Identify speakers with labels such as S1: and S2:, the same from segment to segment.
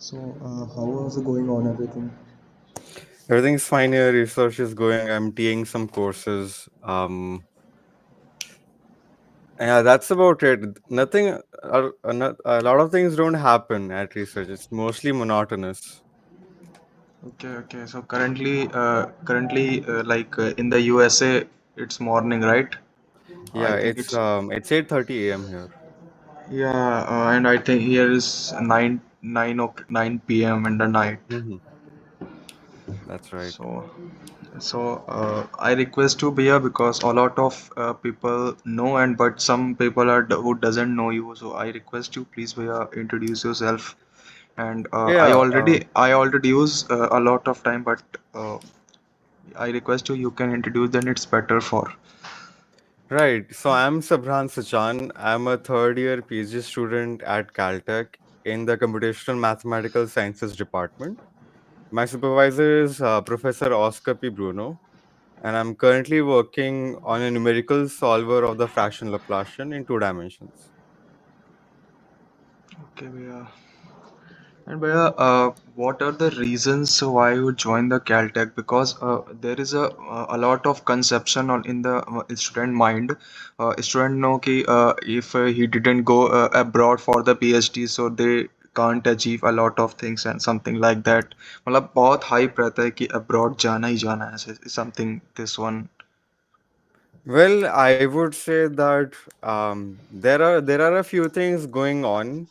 S1: So, how was it going on everything?
S2: Everything's fine here. Research is going. I'm TAing some courses. Yeah, that's about it. Nothing. A lot of things don't happen at research. It's mostly monotonous.
S1: Okay, okay. So in the USA, it's morning, right? I
S2: Yeah,
S1: think
S2: it's
S1: it's
S2: um, it's 8:30 a.m. here.
S1: yeah, and I think here is 9 p.m. in the night.
S2: Hmm. That's right.
S1: So I request to be here because a lot of people know, and but some people are who doesn't know you. So I request you please be here, introduce yourself. And
S2: Yeah.
S1: I already use a lot of time, but I request you can introduce. Then it's better for.
S2: Right. So I'm Sabran Sachan. I'm a third year PhD student at Caltech in the Computational Mathematical Sciences department. My supervisor is Professor Oscar P. Bruno, and I'm currently working on a numerical solver of the fraction Laplacian in two dimensions.
S1: Okay, yeah. And Bhaiya, what are the reasons why you joined the Caltech? Because there is a lot of conception on in the student mind. Student know कि if he didn't go abroad for the PhD, so they can't achieve a lot of things and something like that. मतलब बहुत hype रहता है कि abroad जाना ही जाना है ऐसे something this one.
S2: Well, I would say that there are a few things going on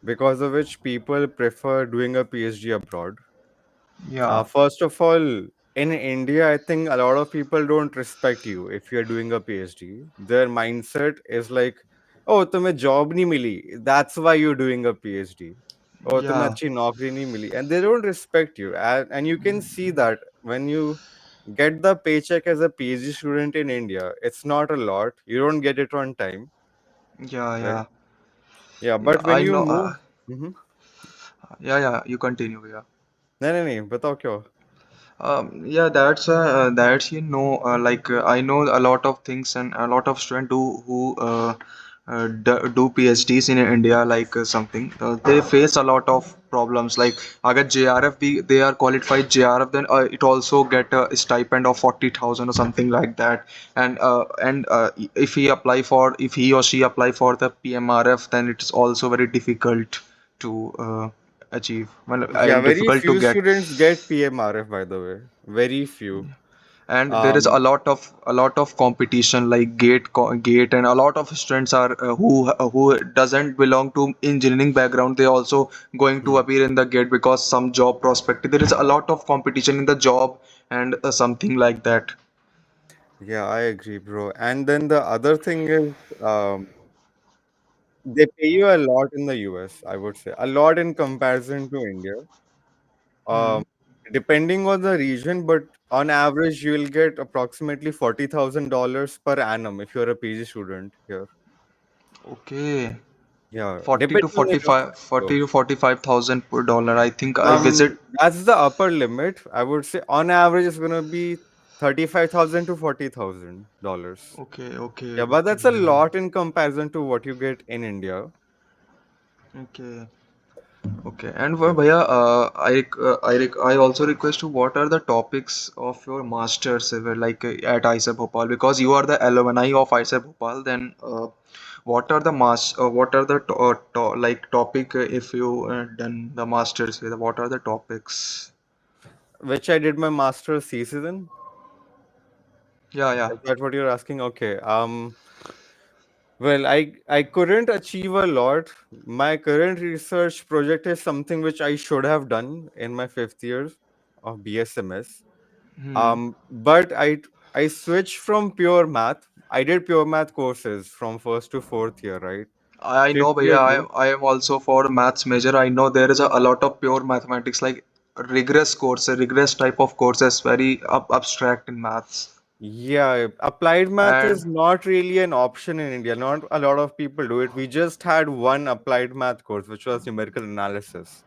S2: because of which people prefer doing a PhD abroad.
S1: Yeah,
S2: First of all, in India, I think a lot of people don't respect you if you're doing a PhD. Their mindset is like, "Oh, तुम्हें job नहीं मिली. That's why you're doing a PhD. Oh, तुम्हें
S1: yeah,
S2: अच्छी नौकरी नहीं मिली," and they don't respect you. And you can see that when you get the paycheck as a PhD student in India, it's not a lot. You don't get it on time,
S1: yeah,
S2: right?
S1: yeah,
S2: Yeah,
S1: yeah.
S2: but when
S1: I
S2: you
S1: know.
S2: move, mm-hmm.
S1: Yeah, yeah. You continue. Yeah.
S2: नहीं नहीं नहीं बताओ क्या हो?
S1: Yeah, that's like I know a lot of things and a lot of students do PhDs in India like something they face a lot of problems like अगर JRF भी they are qualified JRF then it also get a stipend of 40,000 or something like that and if he or she apply for the PMRF then it's also very difficult to achieve well
S2: Yeah, very
S1: difficult to
S2: few
S1: get.
S2: students get PMRF, by the way. Very few.
S1: And there is
S2: Um,
S1: a lot of competition like gate and a lot of students are who doesn't belong to engineering background they also going to
S2: hmm.
S1: appear in the gate because some job prospect there is a lot of competition in the job and something like that.
S2: Yeah, I agree, bro. And then the other thing is, um, they pay you a lot in the US, I would say. A lot in comparison to India.
S1: Hmm.
S2: Um, Depending on the region, but on average, you will get approximately $40,000 per annum if you're a PG student here.
S1: Okay,
S2: Yeah,
S1: 40 to
S2: depending on the
S1: 45
S2: university,
S1: 40
S2: though.
S1: to 45,000 per dollar I think I visit.
S2: That's the upper limit. I would say on average it's gonna be 35,000 to $40,000.
S1: Okay, okay,
S2: Yeah, but
S1: okay,
S2: that's a
S1: yeah,
S2: lot in comparison to what you get in India.
S1: okay. Okay, and
S2: Yeah.
S1: Bhaiya, I also request you what are the topics of your masters like at IISER Bhopal because you are the alumni of IISER Bhopal. Then what are the like topic if you done the masters with what are the topics?
S2: Which I did my master's thesis in.
S1: Yeah, yeah.
S2: Is that what you're asking? Okay. Well, I couldn't achieve a lot. My current research project is something which I should have done in my fifth year of BSMS.
S1: Hmm.
S2: But I switched from pure math. I did pure math courses from first to fourth year, right?
S1: I know,
S2: Fifth
S1: Bhaiya.
S2: year though.
S1: I am also for maths major. I know there is a lot of pure mathematics like rigorous course, a rigorous type of courses, very abstract in maths.
S2: Yeah, applied math
S1: And
S2: is not really an option in India. Not a lot of people do it. We just had one applied math course, which was numerical analysis.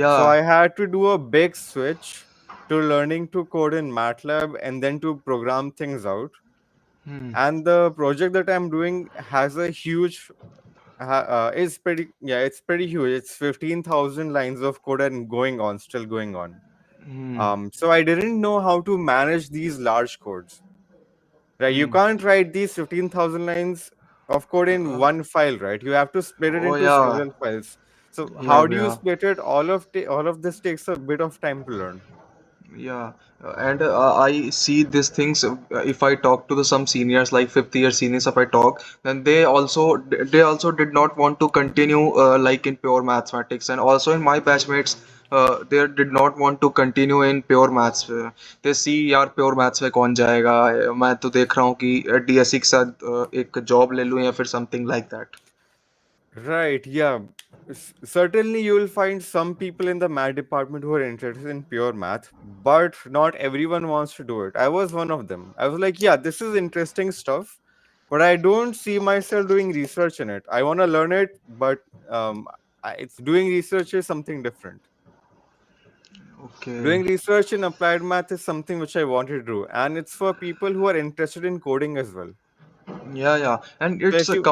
S2: So
S1: yeah.
S2: I had to do a big switch to learning to code in MATLAB and then to program things out.
S1: Hmm.
S2: And the project that I'm doing is pretty, yeah, it's pretty huge. It's 15,000 lines of code and going on, still going on.
S1: Hmm.
S2: So I didn't know how to manage these large codes. Right, you
S1: Hmm.
S2: can't write these 15,000 lines of code in
S1: Uh,
S2: one file, right? You have to split it
S1: oh
S2: into
S1: yeah,
S2: several files. So
S1: yeah,
S2: how do you
S1: yeah.
S2: split it? All of this takes a bit of time to learn.
S1: Yeah, and I see these things. If I talk to some seniors, like fifth year seniors, if I talk, then they also did not want to continue like in pure mathematics, and also in my batchmates, they did not want to continue in pure maths. They see यार pure maths में कौन जाएगा? मैं तो देख रहा हूँ कि DSE के साथ एक job ले लूँ या फिर something like that.
S2: Right, yeah. Certainly, you will find some people in the math department who are interested in pure math, but not everyone wants to do it. I was one of them. I was like, yeah, this is interesting stuff, but I don't see myself doing research in it. I want to learn it, but it's doing research is something different.
S1: Okay.
S2: Doing research in applied math is something which I wanted to do, and it's for people who are interested in coding as well.
S1: Yeah, yeah, and
S2: So
S1: it's
S2: if
S1: a
S2: you,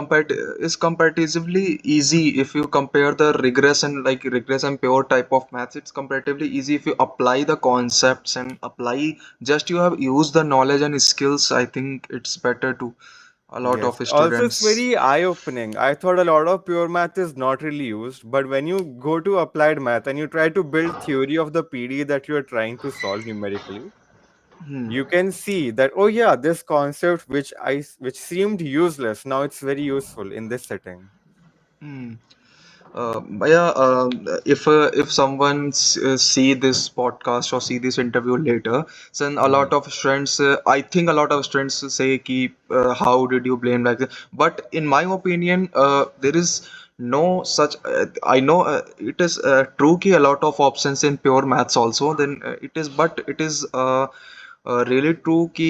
S1: it's comparatively easy if you compare the regress and pure type of maths. It's comparatively easy if you apply the concepts and apply just you have used the knowledge and skills. I think it's better to a lot
S2: yes,
S1: of
S2: also it's
S1: students.
S2: very eye-opening. I thought a lot of pure math is not really used, but when you go to applied math and you try to build theory of the PD that you are trying to solve numerically,
S1: Hmm.
S2: you can see that, oh yeah, this concept which seemed useless, now it's very useful in this setting.
S1: Hmm. Yeah, if someone see this podcast or see this interview later, then a lot
S2: Mhm.
S1: of students, I think a lot of students say ki, how did you blame like that? But in my opinion, there is no such. I know it is true ki a lot of options in pure maths also. Then it is, but it is. Really true कि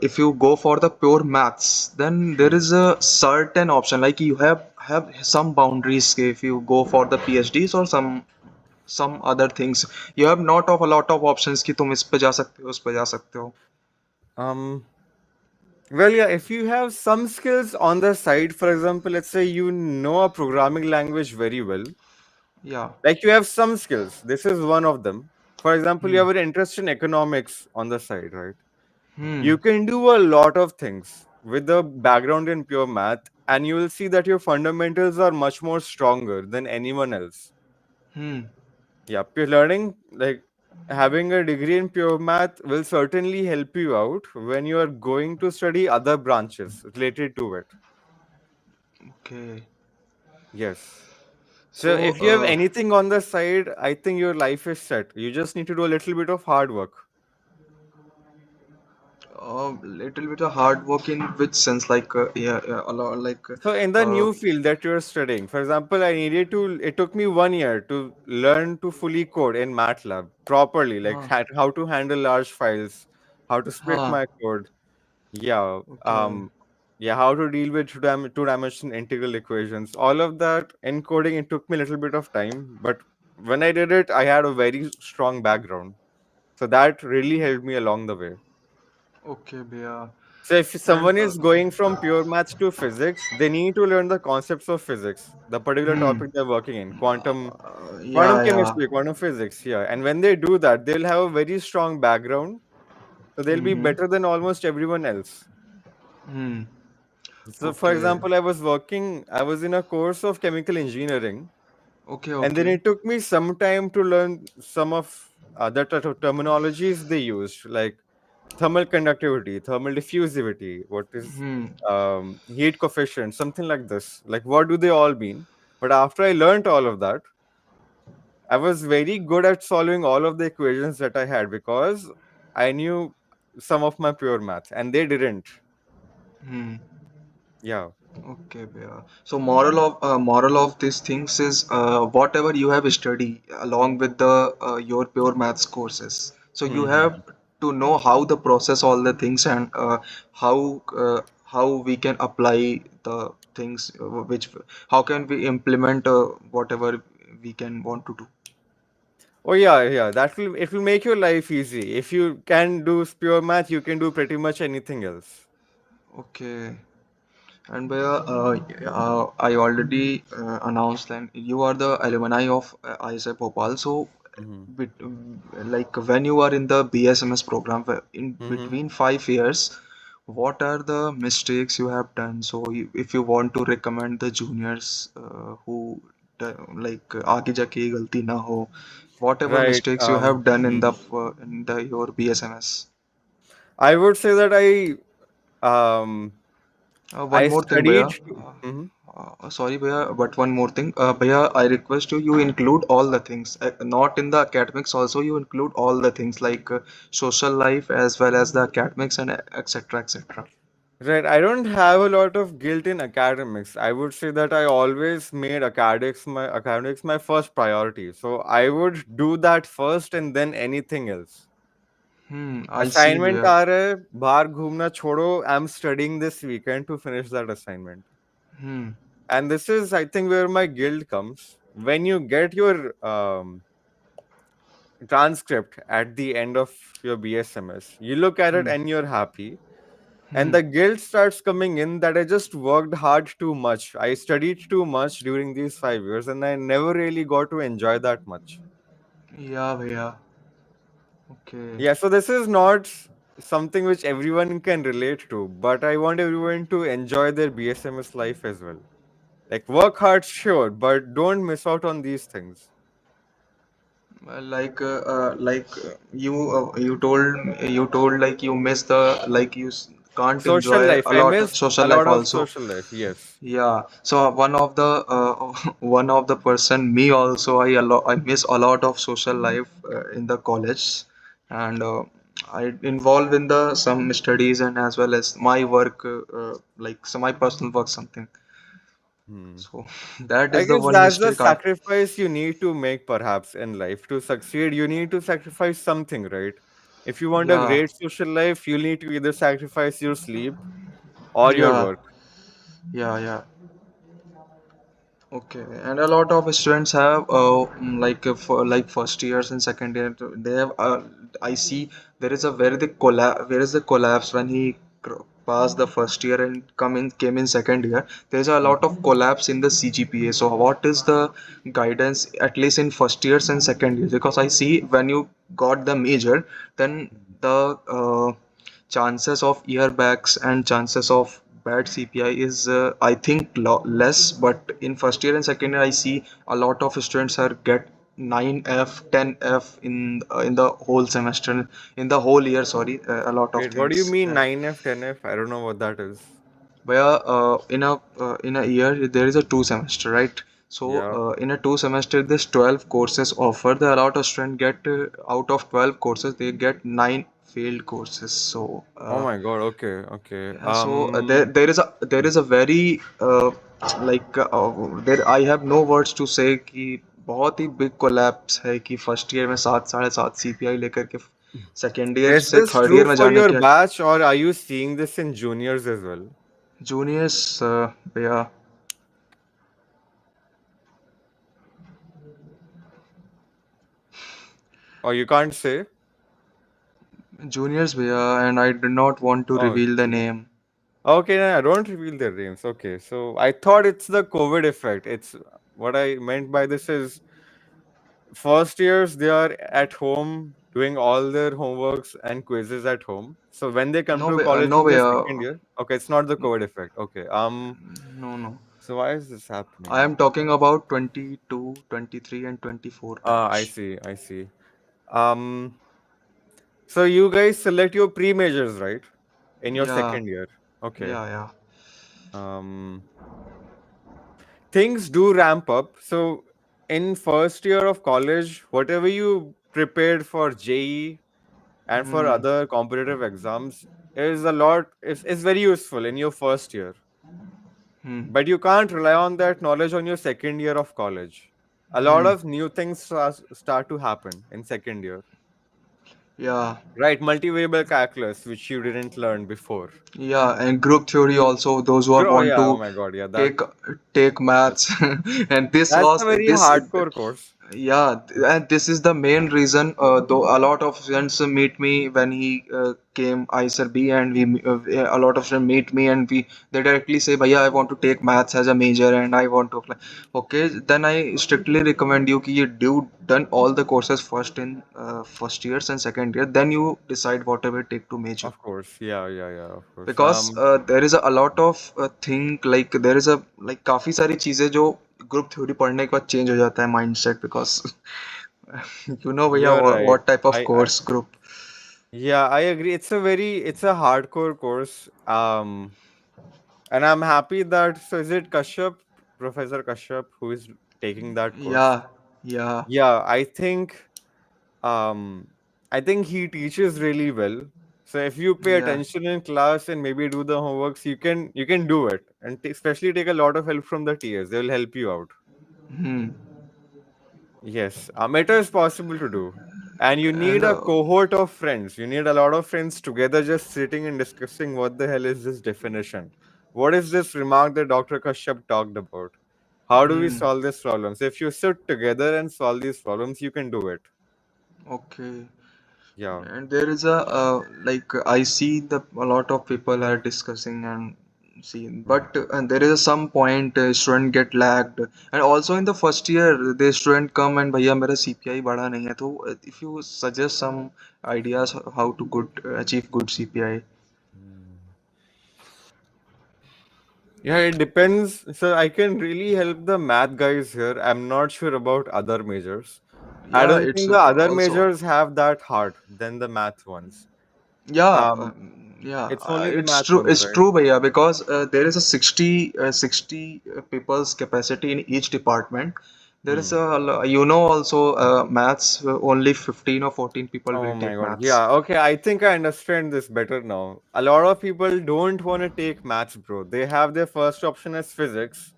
S1: if you go for the pure maths then there is a certain option like you have some boundaries if you go for the PhDs or some other things you have not of a lot of options कि तुम इस पे जा सकते हो उस पे जा सकते हो.
S2: Um, Well, yeah, if you have some skills on the side, for example, let's say you know a programming language very well,
S1: Yeah.
S2: like you have some skills. This is one of them. For example, you
S1: Hmm.
S2: have an interest in economics on the side, right?
S1: Hmm.
S2: You can do a lot of things with the background in pure math, and you will see that your fundamentals are much more stronger than anyone else.
S1: Hmm.
S2: Yeah, pure learning, like having a degree in pure math will certainly help you out when you are going to study other branches related to it.
S1: Okay.
S2: Yes. So
S1: So
S2: if you have anything on the side, I think your life is set. You just need to do a little bit of hard work.
S1: little bit of hard work in which sense like yeah, yeah a lot like
S2: So in the
S1: uh,
S2: new field that you're studying, for example, it took me 1 year to learn to fully code in MATLAB properly, like
S1: huh,
S2: how to handle large files, how to split
S1: huh,
S2: my code. Yeah.
S1: okay.
S2: Yeah, how to deal with two-dimensional integral equations. All of that in coding, it took me a little bit of time, but when I did it, I had a very strong background. So that really helped me along the way.
S1: Okay, Bia.
S2: So if
S1: And
S2: someone is going from pure maths to physics, they need to learn the concepts of physics, the particular
S1: hmm.
S2: topic they're working in, quantum
S1: Yeah, yeah.
S2: chemistry, quantum physics. Yeah, and when they do that, they'll have a very strong background, so they'll be
S1: Mm-hmm.
S2: better than almost everyone else.
S1: Hmm.
S2: So, for
S1: Okay.
S2: example, I was in a course of chemical engineering,
S1: Okay,
S2: and then
S1: okay.
S2: it took me some time to learn some of the terminologies they used, like thermal conductivity, thermal diffusivity, what is
S1: Hmm.
S2: heat coefficient, something like this. Like, what do they all mean? But after I learned all of that, I was very good at solving all of the equations that I had because I knew some of my pure math, and they didn't.
S1: Hmm.
S2: Yeah.
S1: Okay, yeah. So moral of these things is whatever you have studied along with the your pure maths courses. So you have
S2: Hmm.
S1: to know how the process all the things and how we can apply the things which how can we implement whatever we can want to do.
S2: Oh yeah, yeah. It will make your life easy. If you can do pure math, you can do pretty much anything else.
S1: Okay. And I already announced that you are the alumni of IISER Bhopal. So,
S2: Mm-hmm.
S1: like when you are in the BSMS program, in
S2: Mm-hmm.
S1: between 5 years, what are the mistakes you have done? So, if you want to recommend the juniors who like आगे जाके ये गलती ना हो, whatever
S2: Right.
S1: mistakes you have done
S2: Hmm.
S1: in the your BSMS.
S2: I would say that
S1: One
S2: I
S1: more thing,
S2: studied
S1: Bhaiya.
S2: to, Mhm.
S1: Sorry, Bhaiya, but one more thing. Bhaiya, I request you, you include all the things, not in the academics, also you include all the things like social life as well as the academics and etc. etc.
S2: Right. I don't have a lot of guilt in academics. I would say that I always made academics my first priority. So I would do that first and then anything else.
S1: I see,
S2: Assignment
S1: Bhaiya.
S2: आ रहा है बाहर घूमना छोड़ो. I'm studying this weekend to finish that assignment.
S1: Hmm.
S2: And this is, I think, where my guilt comes. When you get your transcript at the end of your BSMS, you look at it
S1: Hmm.
S2: and you're happy. And
S1: Hmm.
S2: the guilt starts coming in that I just worked hard too much. I studied too much during these 5 years and I never really got to enjoy that much.
S1: Yeah, Bhaiya. Okay.
S2: Yeah, so this is not something which everyone can relate to, but I want everyone to enjoy their BSMS life as well. Like, work hard, sure, but don't miss out on these things.
S1: You told like you miss the like can't
S2: Social
S1: enjoy
S2: life.
S1: a
S2: I
S1: lot of
S2: missed
S1: social
S2: a
S1: life
S2: lot of
S1: also.
S2: social life. Yes.
S1: Yeah, so one of the person me also I miss a lot of social life in the college, and I involved in the some studies and as well as my work like so my personal work something.
S2: Hmm.
S1: So that
S2: I
S1: is the
S2: guess
S1: one
S2: that's the
S1: mistake I
S2: sacrifice you need to make perhaps in life. To succeed, you need to sacrifice something, right? If you want a
S1: yeah
S2: great social life, you need to either sacrifice your sleep or your
S1: yeah
S2: work.
S1: yeah. Okay, and a lot of students have for like first years and second year they have I see there is a collapse when he passed the first year and came in second year. There's a
S2: Hmm.
S1: lot of collapse in the CGPA. So what is the guidance at least in first years and second years? Because I see when you got the major, then the chances of earbacks and chances of bad CPI is I think less, but in first year and second year I see a lot of students are get 9F 10F in the whole semester, in the whole year, sorry, a lot of
S2: Wait, what do you
S1: things.
S2: mean 9F, 10F? I don't know what that is.
S1: Where in a year there is a two semester, right? So
S2: Yeah.
S1: in a two semester there's 12 courses offered. There are a lot of students get out of 12 courses they get 9 failed courses. So
S2: Oh my God. Okay. Okay.
S1: yeah, so there is a very there I have no words to say कि बहुत ही big collapse है कि first year में 7 साढ़े 7 CPI लेकर के second year
S2: Is
S1: से
S2: this
S1: third
S2: true
S1: year में
S2: for
S1: जाने
S2: your
S1: के
S2: batch or are you seeing this in juniors as well?
S1: juniors yeah
S2: Or you can't say?
S1: juniors भैया and I do not want to
S2: Oh,
S1: reveal the
S2: geez.
S1: name.
S2: Okay, no, I don't reveal their names. Okay, so I thought it's the COVID effect. It's what I meant by this is first years they are at home doing all their homeworks and quizzes at home. So when they come
S1: No
S2: to
S1: way,
S2: college
S1: no
S2: in
S1: way.
S2: their second year, okay, it's not the COVID effect. Okay,
S1: No, no.
S2: so why is this
S1: I
S2: happening?
S1: am talking about 22, 23, and 24
S2: I
S1: batch.
S2: see, I see. Um, so you guys select your pre-majors, right? In your
S1: Yeah,
S2: second year. Okay.
S1: yeah.
S2: Um, things do ramp up. So in first year of college, whatever you prepared for JE and for
S1: Hmm.
S2: other competitive exams is very useful in your first year.
S1: Hmm.
S2: But you can't rely on that knowledge on your second year of college. A lot
S1: Hmm.
S2: of new things start to happen in second year.
S1: Yeah.
S2: Right, multivariable calculus, which you didn't learn before.
S1: Yeah, and group theory also. Those who are
S2: Oh
S1: want
S2: yeah, oh
S1: to
S2: my god, yeah,
S1: take take maths, and
S2: that's a very
S1: this
S2: hardcore course.
S1: And this is the main reason. Though a lot of friends meet me when he came IISER B, and a lot of friends meet me, and they directly say, "Bhaiya, I want to take maths as a major, and I want to apply." Okay, then I strictly recommend you कि you do done all the courses first in first years and second year, then you decide whatever take to major.
S2: Of course. Yeah, yeah, yeah, of course.
S1: Because there is a lot of thing, like there is a like काफी सारी चीजें जो group theory पढ़ने के बाद change हो जाता है माइंडसेट, बिकॉज you know भैया
S2: You're right.
S1: what type of
S2: I
S1: course group.
S2: Yeah, I agree. It's a hardcore course. And I'm happy that, so is it Kashyap, Professor Kashyap, who is taking that course?
S1: Yeah, yeah,
S2: Yeah, um I think he teaches really well. So if you pay
S1: yeah.
S2: attention in class and maybe do the homeworks, you can do it. And especially take a lot of help from the TAs. They will help you out.
S1: Hmm.
S2: Yes, it is possible to do. And you need
S1: And
S2: a cohort of friends. You need a lot of friends together just sitting and discussing what the hell is this definition? What is this remark that Dr. Kashyap talked about? How do we
S1: hmm.
S2: solve these problems? If you sit together and solve these problems, you can do it.
S1: Okay.
S2: Yeah.
S1: And there is a like I see the a lot of people are discussing and see,
S2: Mm.
S1: but and there is some point student get lagged, and also in the first year the student come and भैया मेरा CPI बढ़ा नहीं है, तो if you suggest some ideas how to good achieve good CPI.
S2: Mm. Yeah, it depends. So I can really help the math guys here. I'm not sure about other majors. I
S1: Yeah,
S2: don't
S1: it's
S2: think the other
S1: also.
S2: majors have that hard than the math ones.
S1: Yeah,
S2: Um, it's only the math ones,
S1: it's
S2: right?
S1: true, भैया, because there is a 60 people's capacity in each department. There is
S2: Hmm.
S1: you know, also maths, only 15 or 14 people
S2: Oh
S1: will
S2: my
S1: take
S2: God.
S1: maths.
S2: Yeah, okay. I think I understand this better now. A lot of people don't want to take maths, bro. They have their first option as physics,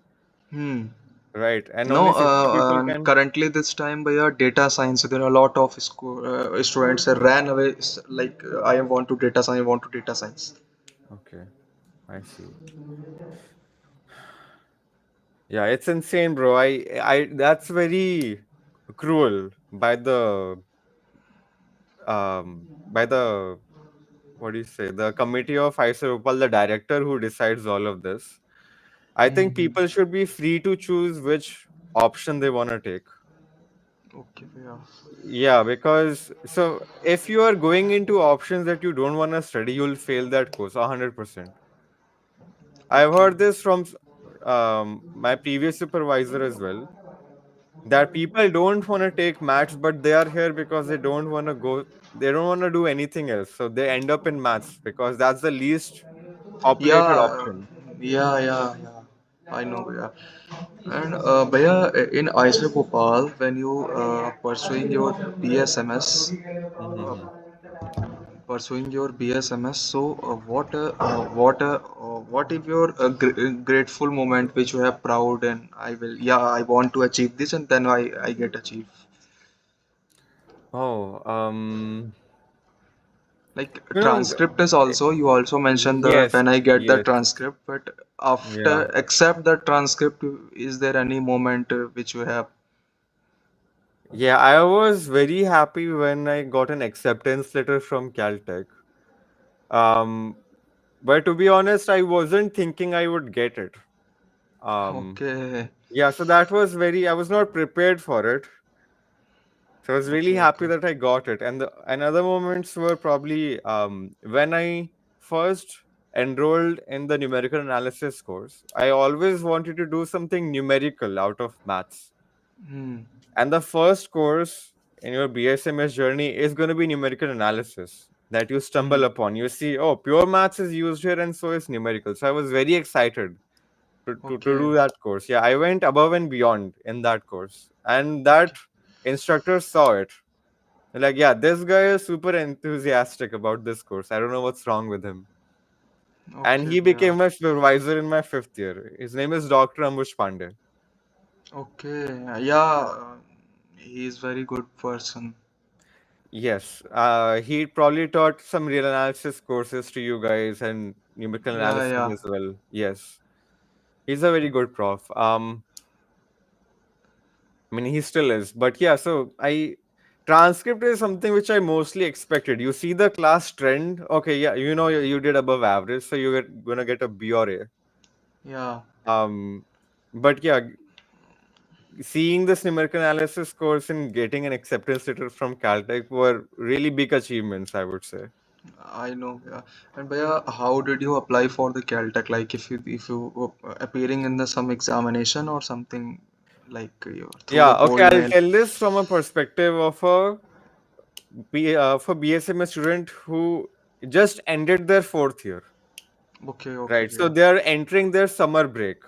S1: Hmm.
S2: right? And
S1: No,
S2: only 50 people
S1: and
S2: can.
S1: currently this time, भैया, data science. There are a lot of school, students ran away, like I want to data science, I want to data science.
S2: Okay, I see. Yeah, it's insane, bro. That's very cruel by the what do you say, the committee of IISER Bhopal, the director who decides all of this. I think
S1: Hmm.
S2: people should be free to choose which option they want to take.
S1: Okay, yeah.
S2: Yeah, because so if you are going into options that you don't want to study, you'll fail that course 100%. I've
S1: Okay.
S2: heard this from my previous supervisor as well, that people don't want to take maths, but they are here because they don't want to do anything else. So they end up in maths because that's the least populated
S1: Yeah,
S2: option.
S1: yeah. I know, yeah. And Bhaiya, in IISER Bhopal, when you pursuing your BSMS, uh,
S2: Mm-hmm.
S1: so what if your grateful moment which you have proud, and I want to achieve this, and then I get achieve.
S2: Oh,
S1: Like
S2: you know,
S1: transcript is
S2: eh,
S1: also, you also mentioned the
S2: yes,
S1: when I get the
S2: yes,
S1: transcript, but after
S2: yeah.
S1: except the transcript, is there any moment which you have?
S2: Yeah, I was very happy when I got an acceptance letter from Caltech. Um, but to be honest, I wasn't thinking I would get it. Um,
S1: Okay,
S2: yeah, so that was very, I was not prepared for it. So I was really happy
S1: okay.
S2: that I got it. And other moments were probably when I first enrolled in the numerical analysis course. I always wanted to do something numerical out of maths.
S1: Hmm.
S2: And the first course in your BSMS journey is going to be numerical analysis that you
S1: Hmm.
S2: stumble upon. You see, oh, pure maths is used here, and so is numerical. So I was very excited to
S1: Okay,
S2: do that course. Yeah, I went above and beyond in that course. And that
S1: okay,
S2: instructor saw it. Like, yeah, this guy is super enthusiastic about this course. I don't know what's wrong with him. And
S1: okay,
S2: he
S1: yeah.
S2: became my supervisor in my fifth year. His name is Dr. Ambush Pandey.
S1: Okay, yeah. He is very good person.
S2: Yes, he probably taught some real analysis courses to you guys and numerical
S1: Yeah,
S2: analysis
S1: yeah.
S2: as well. Yes, he's a very good prof. I mean, he still is. But yeah, so I transcript is something which I mostly expected. You see the class trend. Okay, yeah, you did above average, so gonna get a B or A.
S1: Yeah,
S2: Um, but yeah, seeing this numerical analysis course and getting an acceptance letter from Caltech were really big achievements, I would say.
S1: I know. Yeah. And Bhaiya, how did you apply for the Caltech? Like if you were appearing in the some examination or something like through the
S2: Yeah, okay,
S1: cold
S2: I'll
S1: mail.
S2: tell this from a perspective of for BSMS student who just ended their fourth year,
S1: Okay, okay,
S2: right? So
S1: yeah.
S2: they are entering their summer break.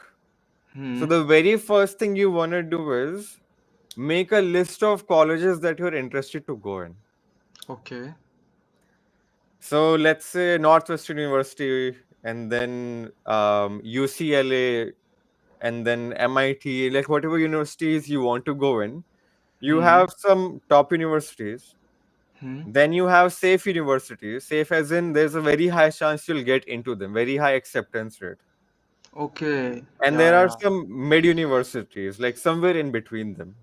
S2: So
S1: Hmm.
S2: the very first thing you want to do is make a list of colleges that you're interested to go in.
S1: Okay.
S2: So let's say Northwestern University and then UCLA and then MIT, like whatever universities you want to go in. You
S1: Hmm.
S2: have some top universities.
S1: Hmm.
S2: Then you have safe universities. Safe as in there's a very high chance you'll get into them, very high acceptance rate.
S1: Okay.
S2: And there
S1: Yeah,
S2: are
S1: yeah,
S2: some mid universities, like somewhere in between them.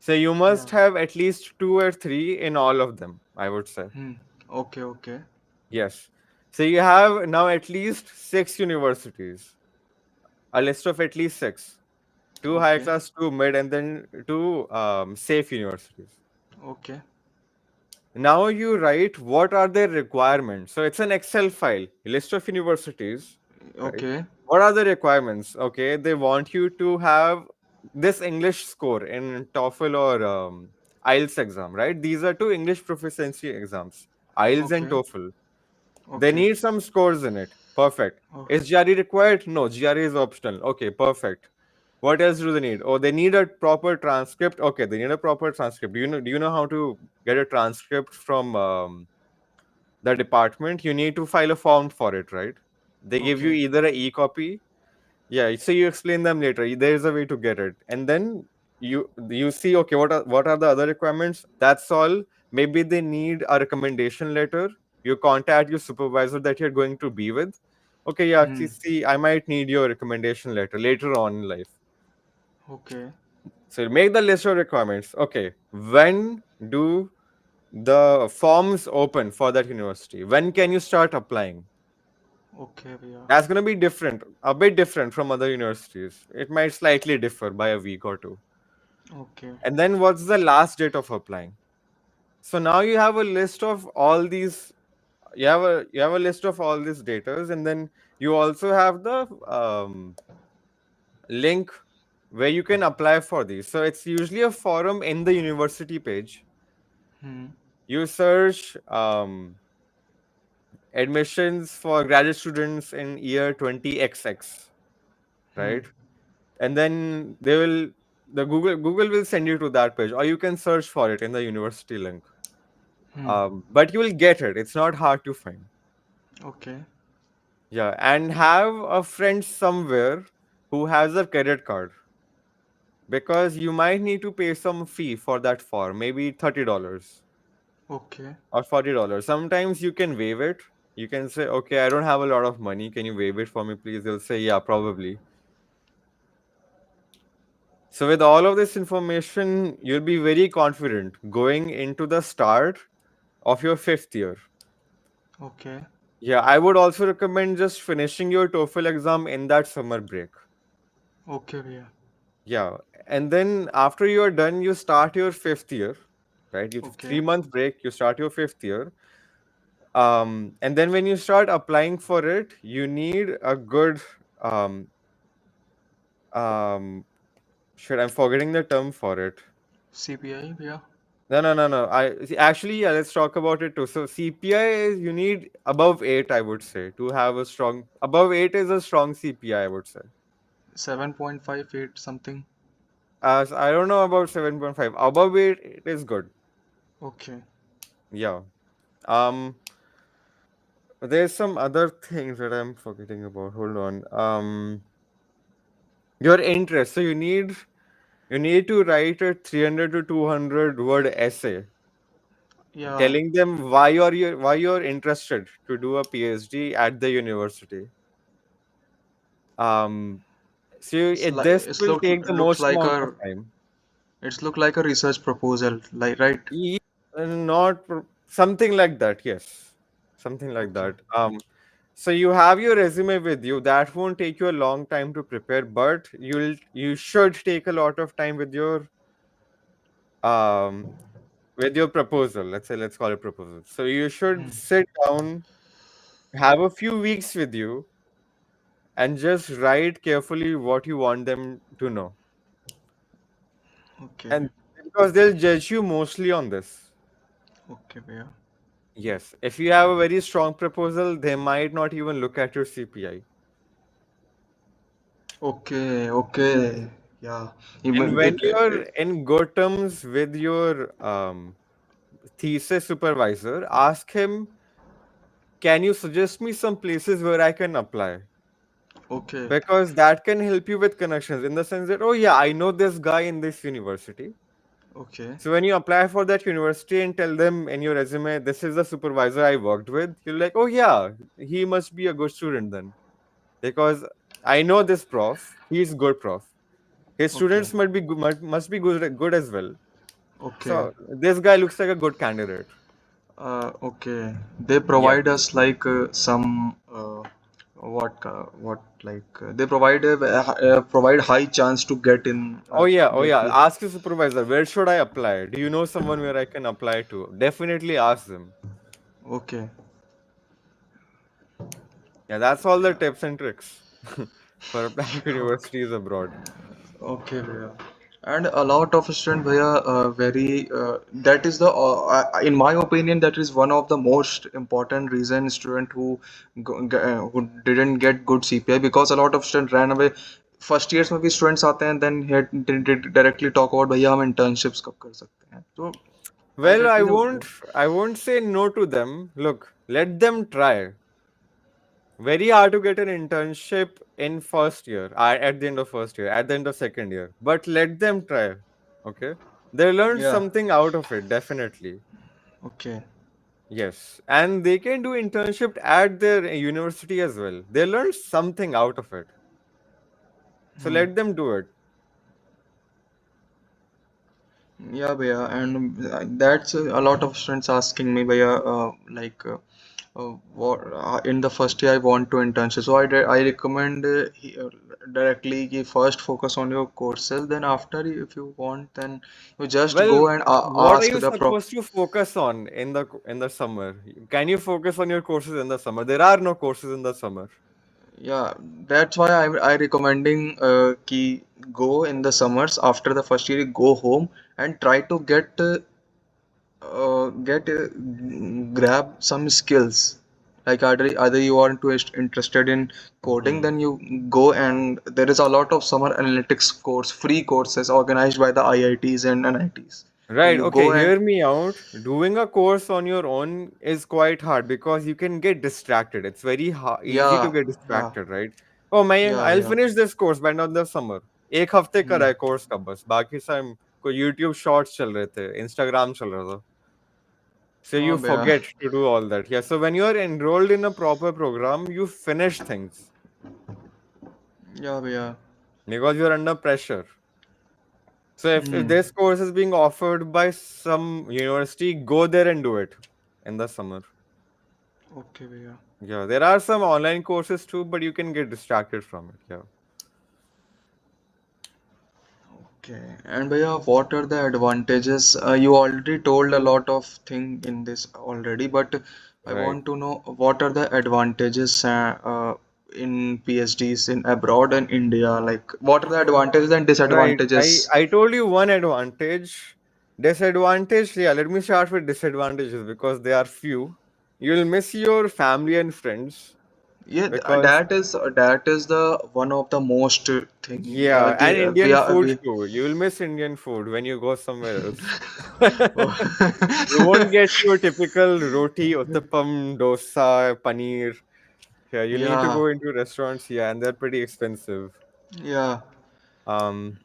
S2: So you
S1: yeah.
S2: must have at least two or three in all of them, I would say.
S1: Hmm. Okay, okay,
S2: Yes. So you have now at least six universities, a list of at least six, two high
S1: okay,
S2: class, two mid, and then two safe universities.
S1: okay,
S2: Now you write what are their requirements. So it's an Excel file, list of universities, right?
S1: okay.
S2: What are the requirements? Okay, they want you to have this English score in TOEFL or IELTS exam, right? These are two English proficiency exams, IELTS and
S1: Okay,
S2: TOEFL. They
S1: okay,
S2: need some scores in it. Perfect.
S1: oh,
S2: Is GRE required? No, GRE is optional. Okay, perfect. What else do they need? Oh, they need a proper transcript. Okay, they need a proper transcript. Do you know how to get a transcript from the department? You need to file a form for it, right? They give you
S1: okay.
S2: either a e-copy. Yeah, so you explain them later. There is a way to get it, and then you see, okay, what are the other requirements? That's all. Maybe they need a recommendation letter. You contact your supervisor that you're going to be with. Okay, yeah,
S1: Hmm.
S2: see, I might need your recommendation letter later on in life.
S1: Okay,
S2: So you make the list of requirements. Okay, when do the forms open for that university? When can you start applying?
S1: okay, yeah.
S2: That's going to be different, a bit different from other universities. It might slightly differ by a week or two.
S1: Okay.
S2: And then what's the last date of applying? So now you have a list of all these. You have a list of all these datas, and then you also have the link where you can apply for these. So it's usually a forum in the university page.
S1: Hmm.
S2: You search admissions for graduate students in year 20XX,
S1: Hmm.
S2: right? And then the Google will send you to that page, or you can search for it in the university link.
S1: Hmm.
S2: But you will get it. It's not hard to find.
S1: Okay.
S2: Yeah, and have a friend somewhere who has a credit card, because you might need to pay some fee for that form, maybe $30
S1: Okay.
S2: or $40. Sometimes you can waive it. You can say, okay, I don't have a lot of money. Can you waive it for me, please? They'll say, yeah, probably. So with all of this information, you'll be very confident going into the start of your fifth year.
S1: Okay.
S2: Yeah, I would also recommend just finishing your TOEFL exam in that summer break.
S1: Okay, yeah.
S2: Yeah, and then after you're done, you start your fifth year, right? You
S1: Okay.
S2: 3 month break, you start your fifth year. And then when you start applying for it, you need a good um um shit, I'm forgetting the term for it.
S1: CPI, yeah.
S2: No, no, no, no. Actually, yeah, let's talk about it too. So CPI is, you need above 8, I would say, to have a strong, above 8 is a strong CPI, I would say.
S1: 7.58 something.
S2: As I don't know about 7.5. Above 8, it is good.
S1: Okay.
S2: Yeah. Um, there's some other things that I'm forgetting about. Hold on. Your interest. So you need to write a 300 to 200 word essay
S1: Yeah.
S2: telling them why you're interested to do a PhD at the university. Um, so
S1: It's like
S2: this
S1: it's
S2: will
S1: look
S2: take the
S1: looks
S2: most
S1: like
S2: amount of
S1: a
S2: time.
S1: It's look like a research proposal, like, right?
S2: Ye- Not something like that. Yes, something like
S1: Okay.
S2: that. So you have your resume with you. That won't take you a long time to prepare, but you should take a lot of time um with your proposal. Let's say let's call it proposal. So you should sit down, have a few weeks with you, and just write carefully what you want them to know.
S1: Okay.
S2: And because they'll judge you mostly on this.
S1: Okay, भैया.
S2: Yes, if you have a very strong proposal, they might not even look at your CPI.
S1: Okay, okay. Yeah.
S2: And
S1: Even
S2: when you're in good terms with your thesis supervisor, ask him, can you suggest me some places where I can apply?
S1: okay,
S2: Because that can help you with connections in the sense that, oh, yeah, I know this guy in this university.
S1: okay,
S2: So when you apply for that university and tell them in your resume, this is the supervisor I worked with, you're like, oh, yeah, he must be a good student then. Because I know this prof, he's good prof. His
S1: okay,
S2: students might be good, must be good as well.
S1: okay.
S2: So this guy looks like a good candidate.
S1: Okay. They
S2: Yes.
S1: provide us like some what like they provide provide high chance to get in
S2: Oh yeah, oh
S1: get
S2: yeah.
S1: to.
S2: Ask your supervisor, where should I apply? Do you know someone where I can apply to? Definitely ask them.
S1: Okay.
S2: Yeah, that's all the tips and tricks for applying to
S1: Okay.
S2: universities abroad.
S1: Okay, Bhaiya. And a lot of student, Bhaiya, very that is the in my opinion that is one of the most important reason student who didn't get good CPI because a lot of student ran away. First years में भी students आते हैं then directly talk about भैया हम internships कब कर सकते हैं तो
S2: Well,
S1: that
S2: I
S1: is a,
S2: won't I won't say no to them. Look, let them try. Very hard to get an internship in first year, at the end of first year, at the end of second year. But let them try. Okay. They learn
S1: yeah,
S2: something out of it, definitely.
S1: okay,
S2: Yes. And they can do internship at their university as well. They learn something out of it. So
S1: hmm.
S2: let them do it.
S1: Yeah, भैया, and that's a lot of students asking me, भैया, like what in the first year I want to internship. So I recommend directly कि first focus on your courses. Then after if you want, then you just
S2: Well,
S1: go and
S2: what are
S1: ask
S2: you
S1: the prof.
S2: supposed to focus on in the summer? Can you focus on your courses in the summer? There are no courses in the summer.
S1: Yeah, that's why I recommending कि go in the summers after the first year, go home and try to get grab some skills like either you are interested in coding
S2: Hmm.
S1: then you go and there is a lot of summer analytics course free courses organized by the IITs and NITs then
S2: Right.
S1: you
S2: Okay.
S1: go and
S2: Hear me out. Doing a course on your own is quite hard because you can get distracted. It's very easy to
S1: yeah
S2: get
S1: yeah
S2: distracted, right? Oh man,
S1: yeah
S2: I'll
S1: yeah
S2: finish this course by not the summer. एक हफ्ते का
S1: hmm.
S2: रहा है course का बस बाकी सब कोई YouTube शॉर्ट्स चल रहे थे Instagram चल रहा था so
S1: हाँ
S2: you
S1: भैया
S2: forget to do all that. Yeah, so when you're enrolled in a proper program you finish things
S1: yeah भैया
S2: because you're under pressure. So if
S1: hmm.
S2: this course is being offered by some university, go there and do it in the summer.
S1: Okay भैया
S2: Yeah, there are some online courses too, but you can get distracted from it. Yeah,
S1: okay and भैया what are the advantages you already told a lot of thing in this already but I
S2: right,
S1: want to know what are the advantages in PhDs in abroad and India like what are the advantages and
S2: right.
S1: disadvantages.
S2: I told you one advantage. Disadvantage, yeah. Let me start with disadvantages because they are few. You'll miss your family and friends
S1: Yeah,
S2: because
S1: that is the one of the most thing
S2: yeah, and
S1: we
S2: Indian
S1: are
S2: food
S1: we
S2: too. You will miss Indian food when you go somewhere else. You
S1: oh.
S2: won't get your typical roti, uttapam, dosa, paneer. Yeah, you'll need to
S1: Yeah,
S2: go into restaurants, yeah, and they're pretty expensive.
S1: yeah,
S2: Um,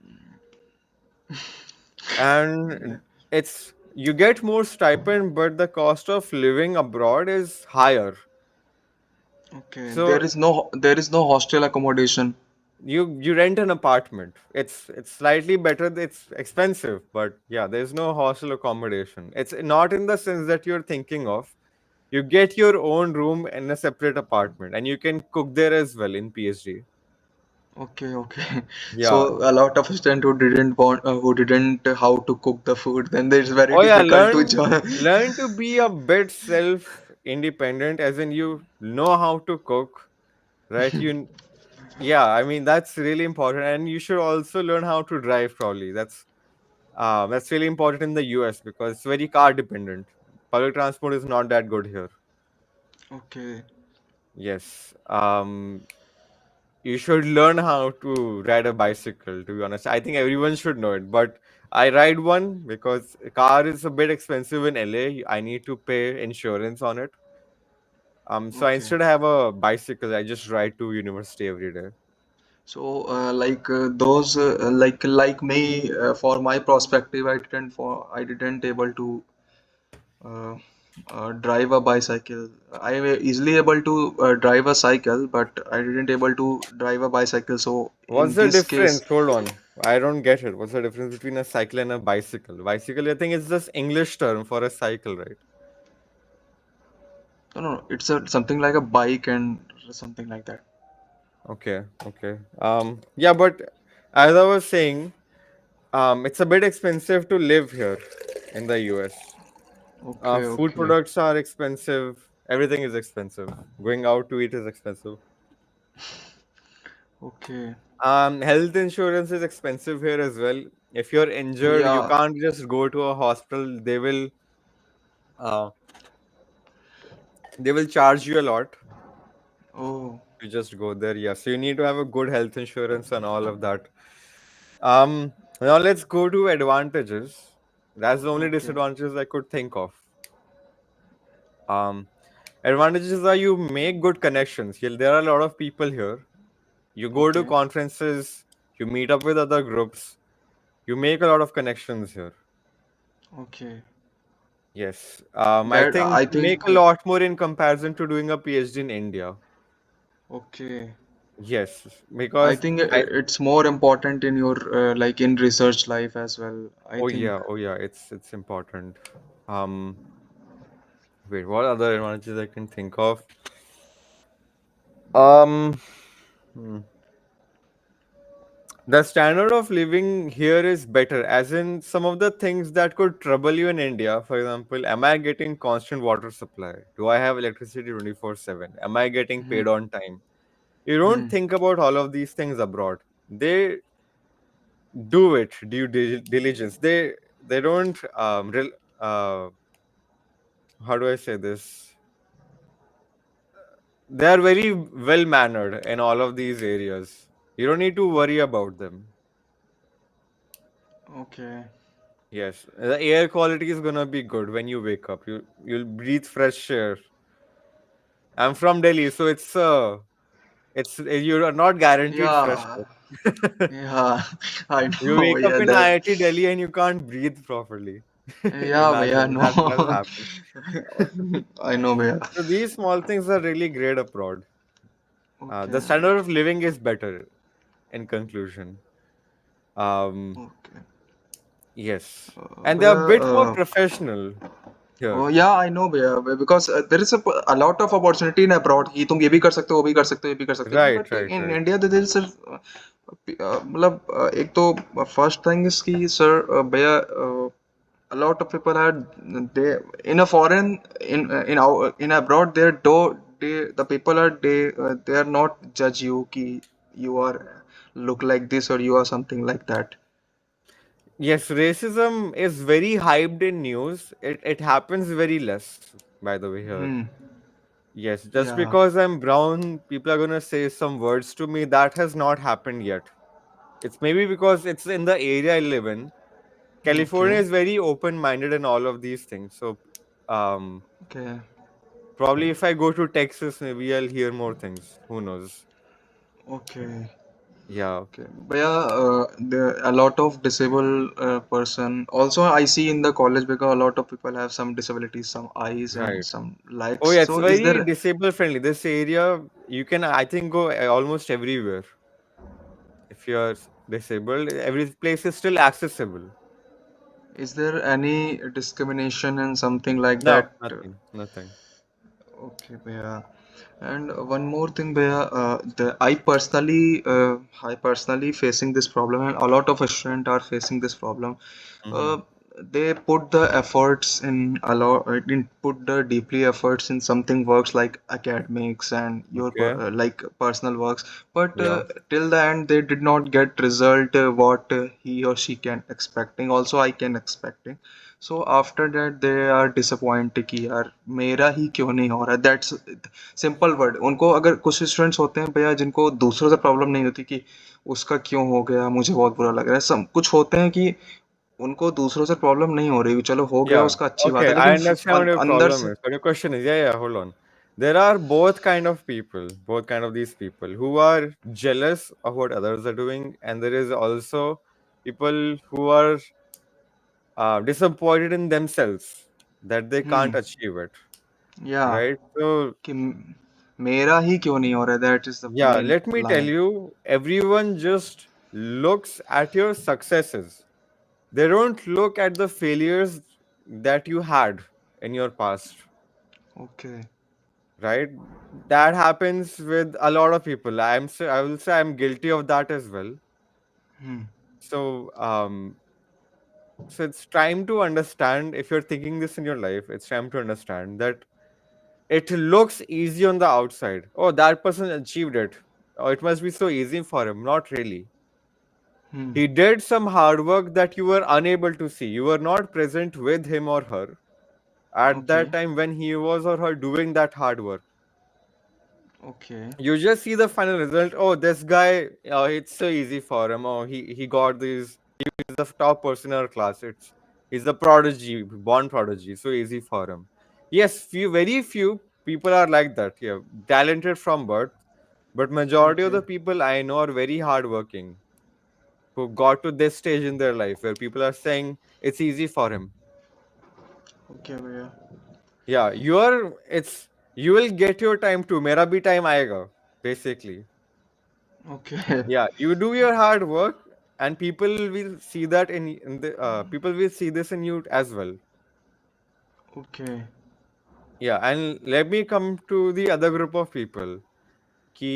S2: and it's you get more stipend, but the cost of living abroad is higher.
S1: okay,
S2: So
S1: there is no hostel accommodation.
S2: you rent an apartment. It's slightly better. It's expensive, but yeah, there's no hostel accommodation. It's not in the sense that you're thinking of. You get your own room in a separate apartment, and you can cook there as well in PhD.
S1: Okay, okay.
S2: Yeah.
S1: So a lot of students who didn't how to cook the food, then it's very
S2: Oh yeah,
S1: difficult to
S2: learn
S1: join.
S2: learn to be a bit self independent, as in you know how to cook, right? Yeah, I mean that's really important, and you should also learn how to drive. Probably that's really important in the US because it's very car dependent. Public transport is not that good here.
S1: Okay,
S2: Yes. You should learn how to ride a bicycle, to be honest. I think everyone should know it, but I ride one because a car is a bit expensive in LA. I need to pay insurance on it. So I
S1: okay.
S2: instead have a bicycle. I just ride to university every day.
S1: So those like me for my perspective, I didn't able to uh, drive a bicycle. I am easily able to drive a cycle, but I didn't able to drive a bicycle. So
S2: What's
S1: in
S2: the
S1: this case,
S2: difference? Hold on. I don't get it. What's the difference between a cycle and a bicycle? Bicycle, I think it's just English term for a cycle, right?
S1: no, no, no, it's a something like a bike and something like that.
S2: Okay, okay. Yeah, but as I was saying, it's a bit expensive to live here in the US.
S1: Okay,
S2: Food
S1: okay,
S2: products are expensive. Everything is expensive. Going out to eat is expensive.
S1: okay.
S2: Health insurance is expensive here as well. If you're injured, you
S1: Yeah.
S2: can't just go to a hospital. Uh, they will charge you a lot
S1: Oh,
S2: to just go there. Yeah, so you need to have a good health insurance and all of that. Now let's go to advantages. That's the only
S1: okay,
S2: disadvantages I could think of. Um, Advantages are you make good connections. There are a lot of people here. You go to
S1: okay,
S2: conferences, you meet up with other groups, you make a lot of connections here.
S1: okay.
S2: Yes. I
S1: That
S2: think
S1: I
S2: you make
S1: think.
S2: a lot more in comparison to doing a PhD in India.
S1: Okay.
S2: Yes,
S1: I
S2: because
S1: think
S2: I
S1: it's more important in your like in research life as well. I think.
S2: oh yeah, it's important. Um, Wait, what other advantages I can think of? Um, hmm. The standard of living here is better, as in some of the things that could trouble you in India. For example, am I getting constant water supply? Do I have electricity 24/7? Am I getting
S1: Hmm,
S2: paid on time? You don't
S1: hmm.
S2: think about all of these things abroad. They do it diligence. They don't how do I say this? They are very well mannered in all of these areas. You don't need to worry about them.
S1: Okay.
S2: Yes, the air quality is gonna be good when you wake up. You'll breathe fresh air. I'm from Delhi, so it's you are not guaranteed fresh
S1: Yeah.
S2: air.
S1: Yeah. I
S2: You
S1: know.
S2: wake up
S1: Yeah.
S2: in
S1: That.
S2: IIT Delhi and you can't breathe properly.
S1: Yeah. Yeah.
S2: Imagine
S1: No.
S2: that happens.
S1: I know. Yeah.
S2: So these small things are really great abroad. The
S1: Okay.
S2: standard of living is better. In conclusion, um,
S1: Okay.
S2: yes, and they are a
S1: Bhaiya,
S2: bit more professional here.
S1: oh yeah, I know भैया because there is a lot of opportunity in abroad कि तुम ये भी कर सकते हो वो भी कर सकते हो ये भी कर सकते हो
S2: Right,
S1: but
S2: right,
S1: in
S2: right.
S1: India there is मतलब एक तो first thing is कि sir भैया a lot of people are they in a foreign in our in abroad they the people are they are not judge you कि you are look like this or you are something like that.
S2: Yes, racism is very hyped in news. It happens very less, by the way, here.
S1: Hmm.
S2: Yes, just
S1: Yeah.
S2: because I'm brown, people are gonna say some words to me. That has not happened yet. It's maybe because it's in the area I live in. California
S1: Okay.
S2: is very open-minded in all of these things. So, um,
S1: Okay.
S2: probably if I go to Texas, maybe I'll hear more things. Who knows?
S1: Okay.
S2: Yeah,
S1: Okay, but yeah, there a lot of disabled person. Also, I see in the college because a lot of people have some disabilities, some eyes and
S2: right.
S1: some
S2: Oh
S1: legs.
S2: yeah, it's
S1: So, is
S2: very
S1: there?
S2: disabled friendly. This area, you can, I think, go almost everywhere. if you're disabled, every place is still accessible.
S1: Is there any discrimination and something like
S2: No,
S1: that?
S2: nothing, nothing.
S1: Okay, Bhaiya. And one more thing, Bhaiya, I personally facing this problem, and a lot of students are facing this problem.
S2: Hmm.
S1: Uh, they put the efforts in a lot, didn't put the deeply efforts in something works like academics and your
S2: Okay.
S1: like personal works, but
S2: Yeah.
S1: till the end they did not get result what he or she can expecting. Also, I can expecting. So after that they are disappointed कि यार मेरा ही क्यों नहीं हो रहा. That's simple word. उनको अगर कुछ स्टूडेंट्स होते हैं भैया जिनको दूसरों से प्रॉब्लम नहीं होती कि उसका क्यों हो गया मुझे बहुत बुरा लग रहा है. सब कुछ होते हैं कि उनको दूसरों से प्रॉब्लम नहीं हो रही, चलो हो गया
S2: Yeah.
S1: उसका अच्छी बात
S2: Okay,
S1: है,
S2: I
S1: लेकिन
S2: understand what your
S1: अंदर
S2: problem
S1: से.
S2: is. But your question is, yeah, yeah, hold on. There are both kind of people, both kind of these people who are jealous of what others are doing, and there is also people who are disappointed in themselves that they can't
S1: hmm.
S2: achieve it,
S1: या
S2: right? So,
S1: कि मेरा ही क्यों नहीं हो रहा है, that is the
S2: yeah,
S1: main
S2: let me tell
S1: line.
S2: you, everyone just looks at your successes. They don't look at the failures that you had in your past,
S1: okay.
S2: right? That happens with a lot of people. I will say I'm guilty of that as well.
S1: Hmm.
S2: So um so it's time to understand, if you're thinking this in your life, it's time to understand that it looks easy on the outside. Oh, that person achieved it. Oh, it must be so easy for him. Not really.
S1: Hmm.
S2: He did some hard work that you were unable to see. You were not present with him or her at
S1: okay.
S2: that time when he was or her doing that hard work.
S1: Okay.
S2: You just see the final result. Oh, this guy, it's so easy for him. Oh, he got these. He's the top person in our class. He's a prodigy, born prodigy. So easy for him. Yes, very few people are like that. Yeah, talented from birth, but majority of
S1: okay.
S2: the people I know are very hardworking, who got to this stage in their life where people are saying it's easy for him.
S1: Okay भैया.
S2: Yeah, you will get your time too. Mera bhi time aayega, basically.
S1: Okay.
S2: Yeah, you do your hard work, and people will see that in the people will see this in you as well.
S1: Okay.
S2: Yeah, and let me come to the other group of people. Ki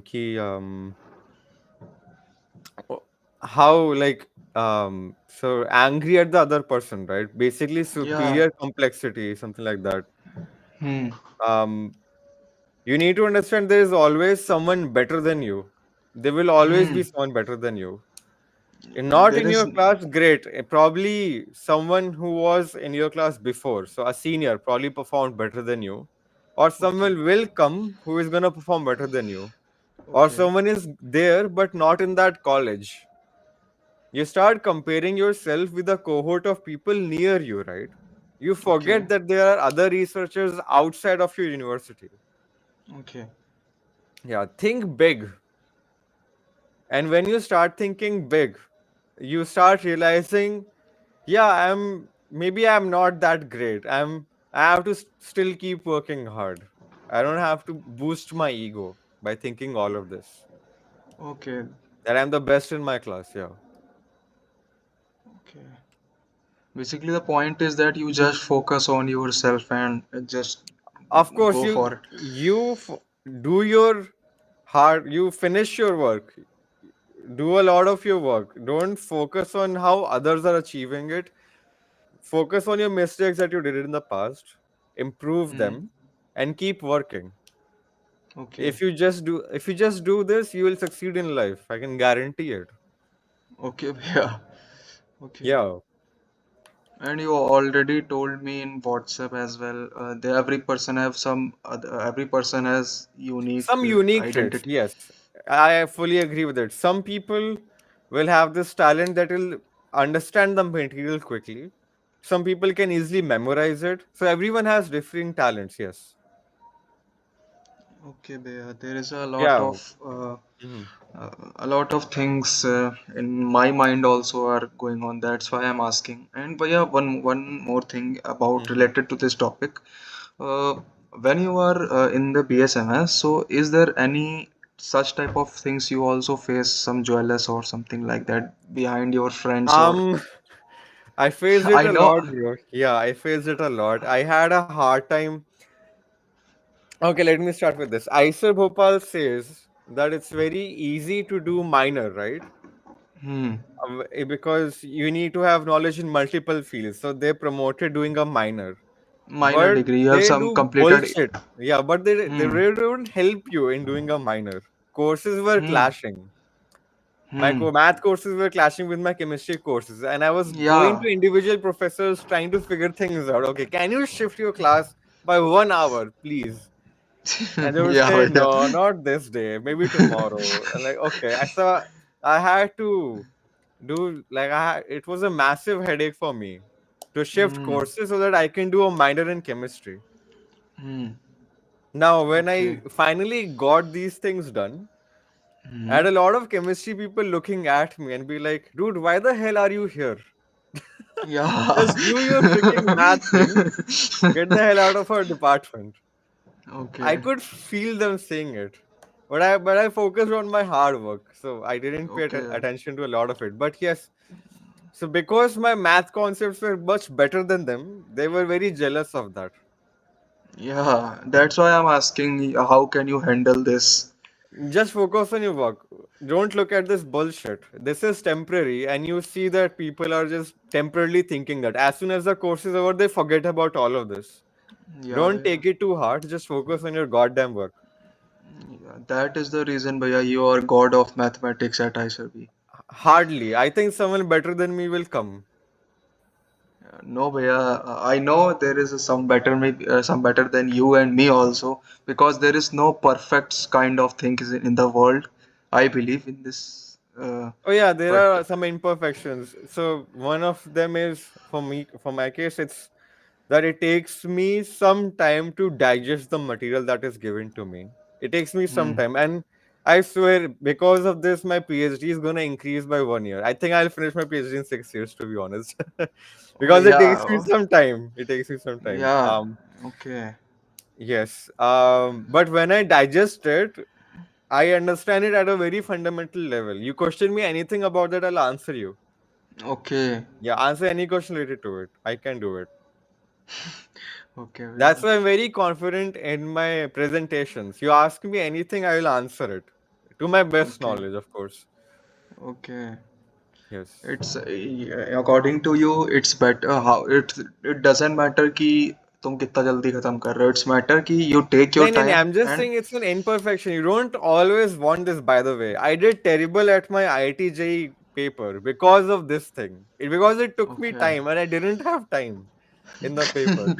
S2: ki o- how, like, so angry at the other person, right? Basically
S1: या.
S2: superior complexity, something like that.
S1: Hmm.
S2: um you need to understand there is always someone better than you. There will always be
S1: hmm.
S2: someone better than you. Not
S1: there
S2: in
S1: is.
S2: your class, great. Probably someone who was in your class before, so a senior probably performed better than you, or
S1: okay.
S2: someone will come who is gonna perform better than you, or
S1: okay.
S2: someone is there but not in that college. You start comparing yourself with a cohort of people near you, right? You
S1: okay.
S2: forget that there are other researchers outside of your university.
S1: Okay.
S2: Yeah, think big. And when you start thinking big, you start realizing, yeah, I'm not that great. I have to still keep working hard. I don't have to boost my ego by thinking all of this.
S1: Okay.
S2: That I'm the best in my class, yeah.
S1: Okay. Basically, the point is that you just focus on yourself and just
S2: Of course,
S1: go for it.
S2: do your hard, you finish your work, do a lot of your work. Don't focus on how others are achieving it. Focus on your mistakes that you did in the past, improve
S1: Hmm.
S2: them, and keep working.
S1: Okay.
S2: If you just do this, you will succeed in life. I can guarantee it.
S1: Okay. Yeah. Okay.
S2: Yeah.
S1: And you already told me in WhatsApp as well. Every person have every person has unique
S2: Some unique traits,
S1: identity.
S2: yes. I fully agree with it. Some people will have this talent that will understand the material quickly. Some people can easily memorize it. So everyone has differing talents, yes.
S1: Okay, Bhaiya. There is a lot
S2: Yeah.
S1: of
S2: Mhm.
S1: a lot of things in my mind also are going on. That's why I'm asking. And Bhaiya, one more thing about
S2: Mhm.
S1: related to this topic. Uh, when you are in the BSMS, so is there any such type of things you also face some jealous or something like that behind your friends or
S2: Um, I faced it
S1: I
S2: a
S1: know.
S2: lot, bro. Yeah, I faced it a lot. I had a hard time. Okay, let me start with this. IISER Bhopal says that it's very easy to do minor, right?
S1: Hmm.
S2: Because you need to have knowledge in multiple fields. So they promoted doing a minor.
S1: Minor
S2: But
S1: degree. You have
S2: they
S1: some
S2: do
S1: completed.
S2: bullshit. Yeah, but they
S1: Hmm.
S2: really don't help you in doing a minor. Courses were
S1: Hmm.
S2: clashing. My
S1: Hmm.
S2: math courses were clashing with my chemistry courses, and I was going
S1: Yeah.
S2: to individual professors trying to figure things out. Okay, can you shift your class by 1 hour, please? And they would
S1: Yeah.
S2: say,
S1: Yeah.
S2: no, not this day, maybe tomorrow. And like, okay, I saw I had to do like it was a massive headache for me to shift
S1: Hmm.
S2: courses so that I can do a minor in chemistry.
S1: Hmm.
S2: Now, when I
S1: Okay.
S2: finally got these things done, I
S1: Hmm.
S2: had a lot of chemistry people looking at me and be like, dude, why the hell are you here?
S1: Yeah.
S2: Just do your freaking math thing. Get the hell out of our department. I
S1: Okay.
S2: could feel them saying it. But I focused on my hard work. So I didn't pay
S1: Okay.
S2: attention to a lot of it. But yes, so because my math concepts were much better than them, they were very jealous of that.
S1: Yeah. That's why I'm asking how can you handle this?
S2: Just focus on your work. Don't look at this bullshit. This is temporary, and you see that people are just temporarily thinking that as soon as the course is over, they forget about all of this.
S1: Yeah.
S2: Don't
S1: Yeah.
S2: take it too hard. Just focus on your goddamn work.
S1: Yeah, that is the reason, Bhaiya, you are god of mathematics at IISER.
S2: Hardly. I think someone better than me will come.
S1: No, Bhaiya, I know there is some better, maybe some better than you and me also, because there is no perfect kind of things in the world. I believe in this,
S2: Oh yeah, there
S1: but
S2: are some imperfections. So one of them is for me, for my case, it's that it takes me some time to digest the material that is given to me. It takes me some
S1: hmm.
S2: time, and I swear, because of this, my PhD is gonna increase by 1 year. I think I'll finish my PhD in 6 years, to be honest,
S1: Oh
S2: because it takes me
S1: yeah,
S2: some time. It takes me some time.
S1: yeah, okay,
S2: Yes. But when I digest it, I understand it at a very fundamental level. You question me anything about that, I'll answer you.
S1: okay,
S2: Yeah, answer any question related to it. I can do it.
S1: okay,
S2: That's
S1: Bhaiya,
S2: why I'm very confident in my presentations. You ask me anything, I will answer it to my best
S1: okay,
S2: knowledge, of course.
S1: okay.
S2: Yes.
S1: It's according to you, it's better how it doesn't matter कि तुम कितना जल्दी खत्म कर रहे हो. It's matter कि you take
S2: No,
S1: your
S2: no, no.
S1: time
S2: I'm just
S1: and
S2: saying it's an imperfection. You don't always want this, by the way. I did terrible at my IIT paper because of this thing. Because it took me
S1: okay.
S2: time and I didn't have time in the paper.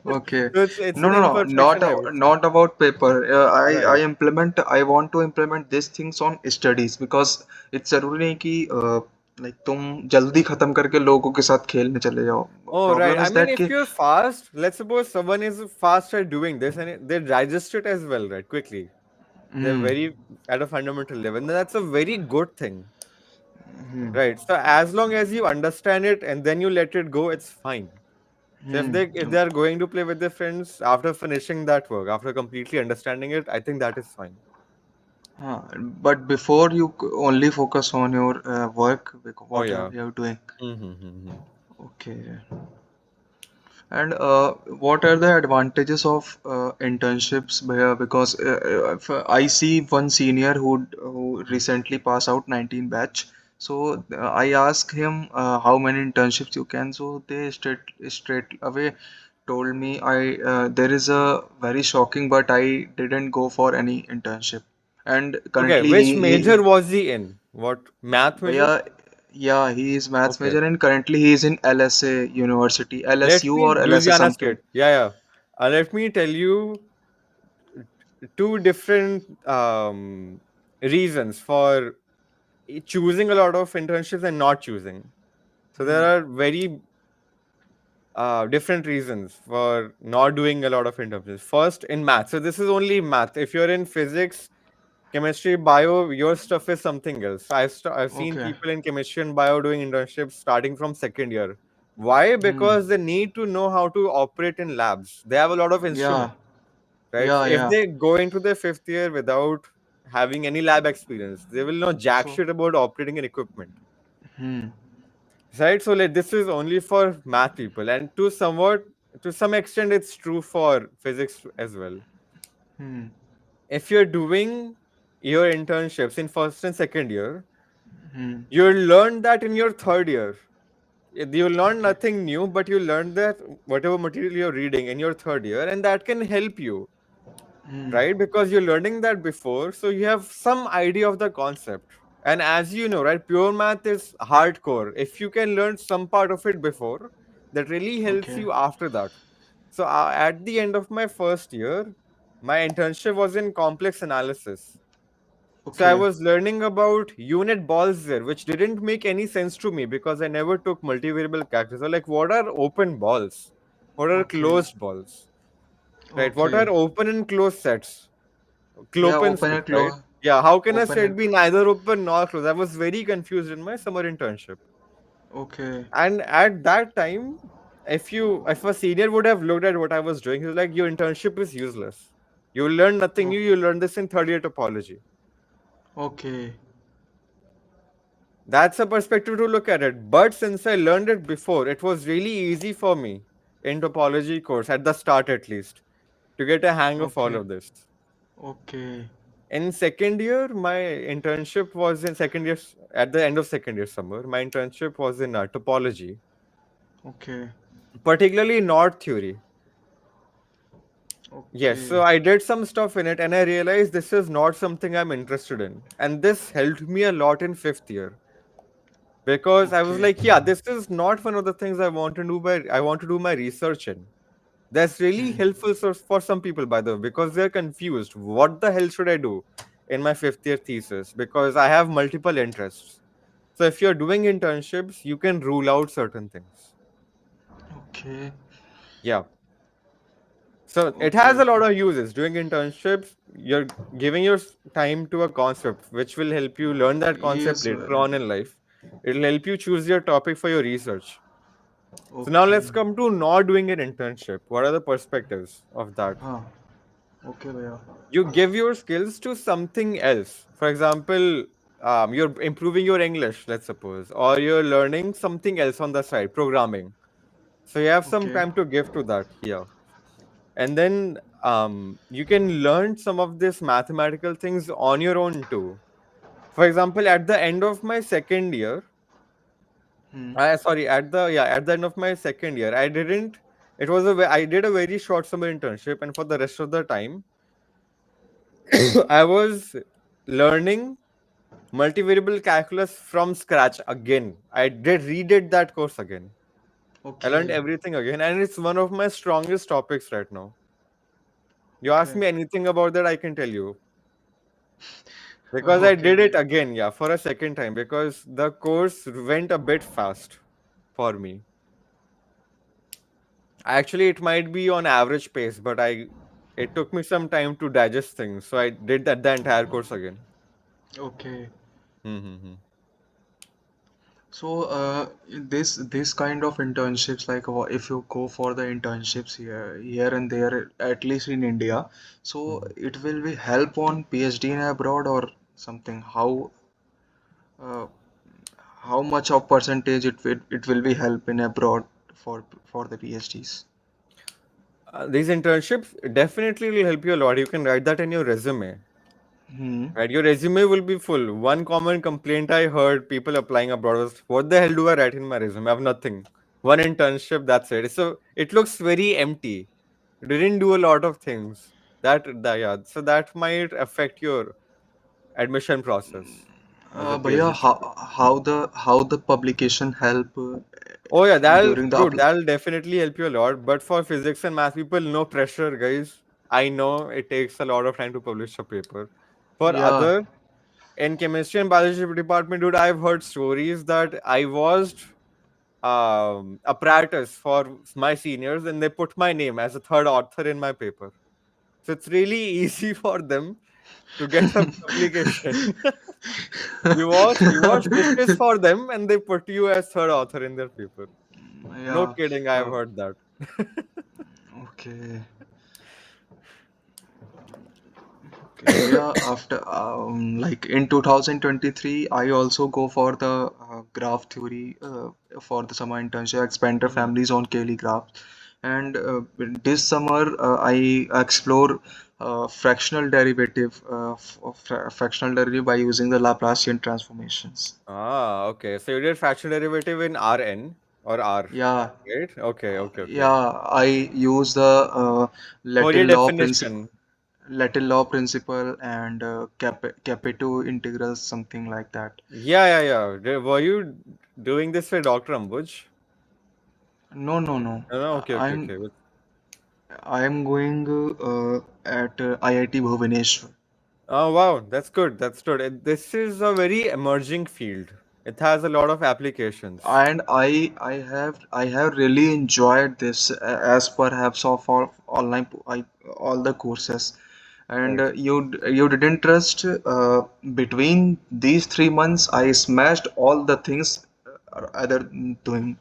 S1: Okay.
S2: So it's
S1: No,
S2: an
S1: no, no.
S2: imperfection, I would say.
S1: Not about paper. I
S2: Right.
S1: implement. I want to implement these things on studies because it's जरूरी नहीं कि like तुम जल्दी खत्म करके लोगों के साथ खेलने चले जाओ.
S2: Oh, right.
S1: Problem
S2: I
S1: is
S2: mean,
S1: that
S2: if
S1: कि
S2: you're fast, let's suppose someone is fast at doing this and they digest it as well, right? Quickly. They're
S1: hmm,
S2: very at a fundamental level. And that's a very good thing,
S1: hmm,
S2: right? So as long as you understand it and then you let it go, it's fine. So if
S1: hmm.
S2: they are going to play with their friends after finishing that work, after completely understanding it, I think that is fine.
S1: But before you only focus on your work,
S2: Oh
S1: what
S2: yeah.
S1: you're doing.
S2: Mm-hmm.
S1: Okay. And what are the advantages of internships here? Because if I see one senior who recently passed out 19 batch. So I asked him how many internships you can. So they straight away told me I there is a very shocking, but I didn't go for any internship. And
S2: Okay,
S1: currently
S2: which major was he in? What math major?
S1: yeah, yeah, he is maths
S2: Okay.
S1: major and currently he is in LSA University,
S2: Let
S1: LSU
S2: me
S1: or LSA
S2: Louisiana
S1: something.
S2: State. Yeah, yeah. Let me tell you two different reasons for choosing a lot of internships and not choosing. So there
S1: Hmm.
S2: are very different reasons for not doing a lot of internships. First, in math. So this is only math. If you're in physics, chemistry, bio, your stuff is something else. I've seen
S1: Okay.
S2: people in chemistry and bio doing internships starting from second year. Why?
S1: Hmm.
S2: Because they need to know how to operate in labs. They have a lot of
S1: Yeah.
S2: instruments. right?
S1: Yeah,
S2: So if
S1: yeah.
S2: they go into their fifth year without having any lab experience, they will know jack
S1: So,
S2: shit about operating an equipment,
S1: hmm,
S2: right? So like this is only for math people, and to some extent, it's true for physics as well.
S1: hmm,
S2: If you're doing your internships in first and second year,
S1: hmm.
S2: you'll learn that in your third year. You'll learn
S1: Okay.
S2: nothing new, but you learn that whatever material you're reading in your third year, and that can help you,
S1: Hmm.
S2: right? Because you're learning that before, so you have some idea of the concept. And as you know, right, pure math is hardcore. If you can learn some part of it before, that really helps
S1: Okay.
S2: you after that. So at the end of my first year, my internship was in complex analysis. So I
S1: Okay.
S2: was learning about unit balls there, which didn't make any sense to me because I never took multivariable calculus. So like, what are open balls? What are
S1: Okay.
S2: closed balls? Right? What
S1: Okay.
S2: are open and closed sets?
S1: Yeah,
S2: Open
S1: open
S2: sets,
S1: and
S2: right?
S1: close.
S2: Yeah. How can a
S1: Open
S2: set
S1: and
S2: be neither open nor closed? I was very confused in my summer internship.
S1: okay.
S2: And at that time, if a senior would have looked at what I was doing, he was like, "Your internship is useless. You learn nothing
S1: Oh,
S2: new. You learn this in third year topology."
S1: okay.
S2: That's a perspective to look at it. But since I learned it before, it was really easy for me in topology course, at the start at least, to get a hang of all
S1: Okay.
S2: of this.
S1: Okay.
S2: In second year, my internship was in second year, at the end of second year summer, my internship was in topology,
S1: Okay.
S2: particularly knot theory. Yes,
S1: Okay.
S2: so I did some stuff in it and I realized this is not something I'm interested in. And this helped me a lot in fifth year because I was
S1: Okay.
S2: like, yeah, this is not one of the things I want to do my research in. That's really
S1: Hmm.
S2: helpful for some people, by the way, because they're confused. What the hell should I do in my fifth year thesis? Because I have multiple interests. So if you're doing internships, you can rule out certain things.
S1: Okay.
S2: Yeah. So it has
S1: Okay.
S2: a lot of uses. Doing internships, you're giving your time to a concept, which will help you learn that concept
S1: Yes.
S2: later on in life. It'll help you choose your topic for your research. So now
S1: Okay.
S2: let's come to not doing an internship. What are the perspectives of that?
S1: हाँ. Okay, भैया.
S2: You give your skills to something else. For example, you're improving your English, let's suppose, or you're learning something else on the side, programming. So you have some
S1: Okay.
S2: time to give to that here. And then you can learn some of these mathematical things on your own too. For example, at the end of my second year,
S1: Hmm.
S2: sorry, at the end of my second year, I didn't. It was I did a very short summer internship, and for the rest of the time, I was learning multivariable calculus from scratch again. I did redid that course again. I learned
S1: Okay.
S2: everything again, and it's one of my strongest topics right now. You ask
S1: Okay.
S2: me anything about that, I can tell you. Because I
S1: Okay.
S2: did it again, yeah, for a second time, because the course went a bit fast for me. Actually, it might be on average pace, but it took me some time to digest things, so I did that the entire course again.
S1: Okay.
S2: Mm-hmm.
S1: So, this kind of internships, like if you go for the internships here and there, at least in India, so
S2: Hmm.
S1: it will be help on PhD in abroad or something. Uh, how much of percentage it will be help in abroad for the PhDs?
S2: These internships definitely will help you a lot. You can write that in your resume.
S1: Hmm.
S2: Right, your resume will be full. One common complaint I heard people applying abroad was, "What the hell do I write in my resume? I have nothing. One internship, that's it." So it looks very empty. You didn't do a lot of things. Yeah. So that might affect your admission process as a
S1: Bhaiya,
S2: PhD student.
S1: how the publication help
S2: Oh yeah,
S1: during the
S2: that'll definitely help you a lot. But for physics and math people, no pressure, guys. I know it takes a lot of time to publish a paper. For
S1: yeah.
S2: other in chemistry and biology department, dude, I've heard stories that I was apparatus for my seniors and they put my name as a third author in my paper. So it's really easy for them to get a publication. You wash dishes for them and they put you as third author in their paper. No
S1: Yeah.
S2: kidding, I've
S1: uh,
S2: heard that.
S1: okay. Okay, yeah, after like in 2023, I also go for the graph theory for the summer internship, expander
S2: Mhm.
S1: families on Kelly graphs. And this summer, I explore fractional derivative by using the Laplacian transformations.
S2: Ah, okay. So you did fractional derivative in Rn or R,
S1: Yeah,
S2: right? Okay, okay, okay.
S1: yeah, I use the
S2: Fourier
S1: Latin law principle.
S2: definition.
S1: Latin law principle and Capeto integrals, something like that.
S2: Yeah, yeah, yeah. Were you doing this with Dr. Ambuj?
S1: No, no, no.
S2: No, no. Okay, okay,
S1: I'm
S2: okay.
S1: I'm going at IIT Bhubaneswar,
S2: Oh, wow. That's good. That's good. This is a very emerging field. It has a lot of applications.
S1: and I have really enjoyed this as perhaps of all the courses. And
S2: Right.
S1: you didn't trust between these 3 months. I smashed all the things other than doing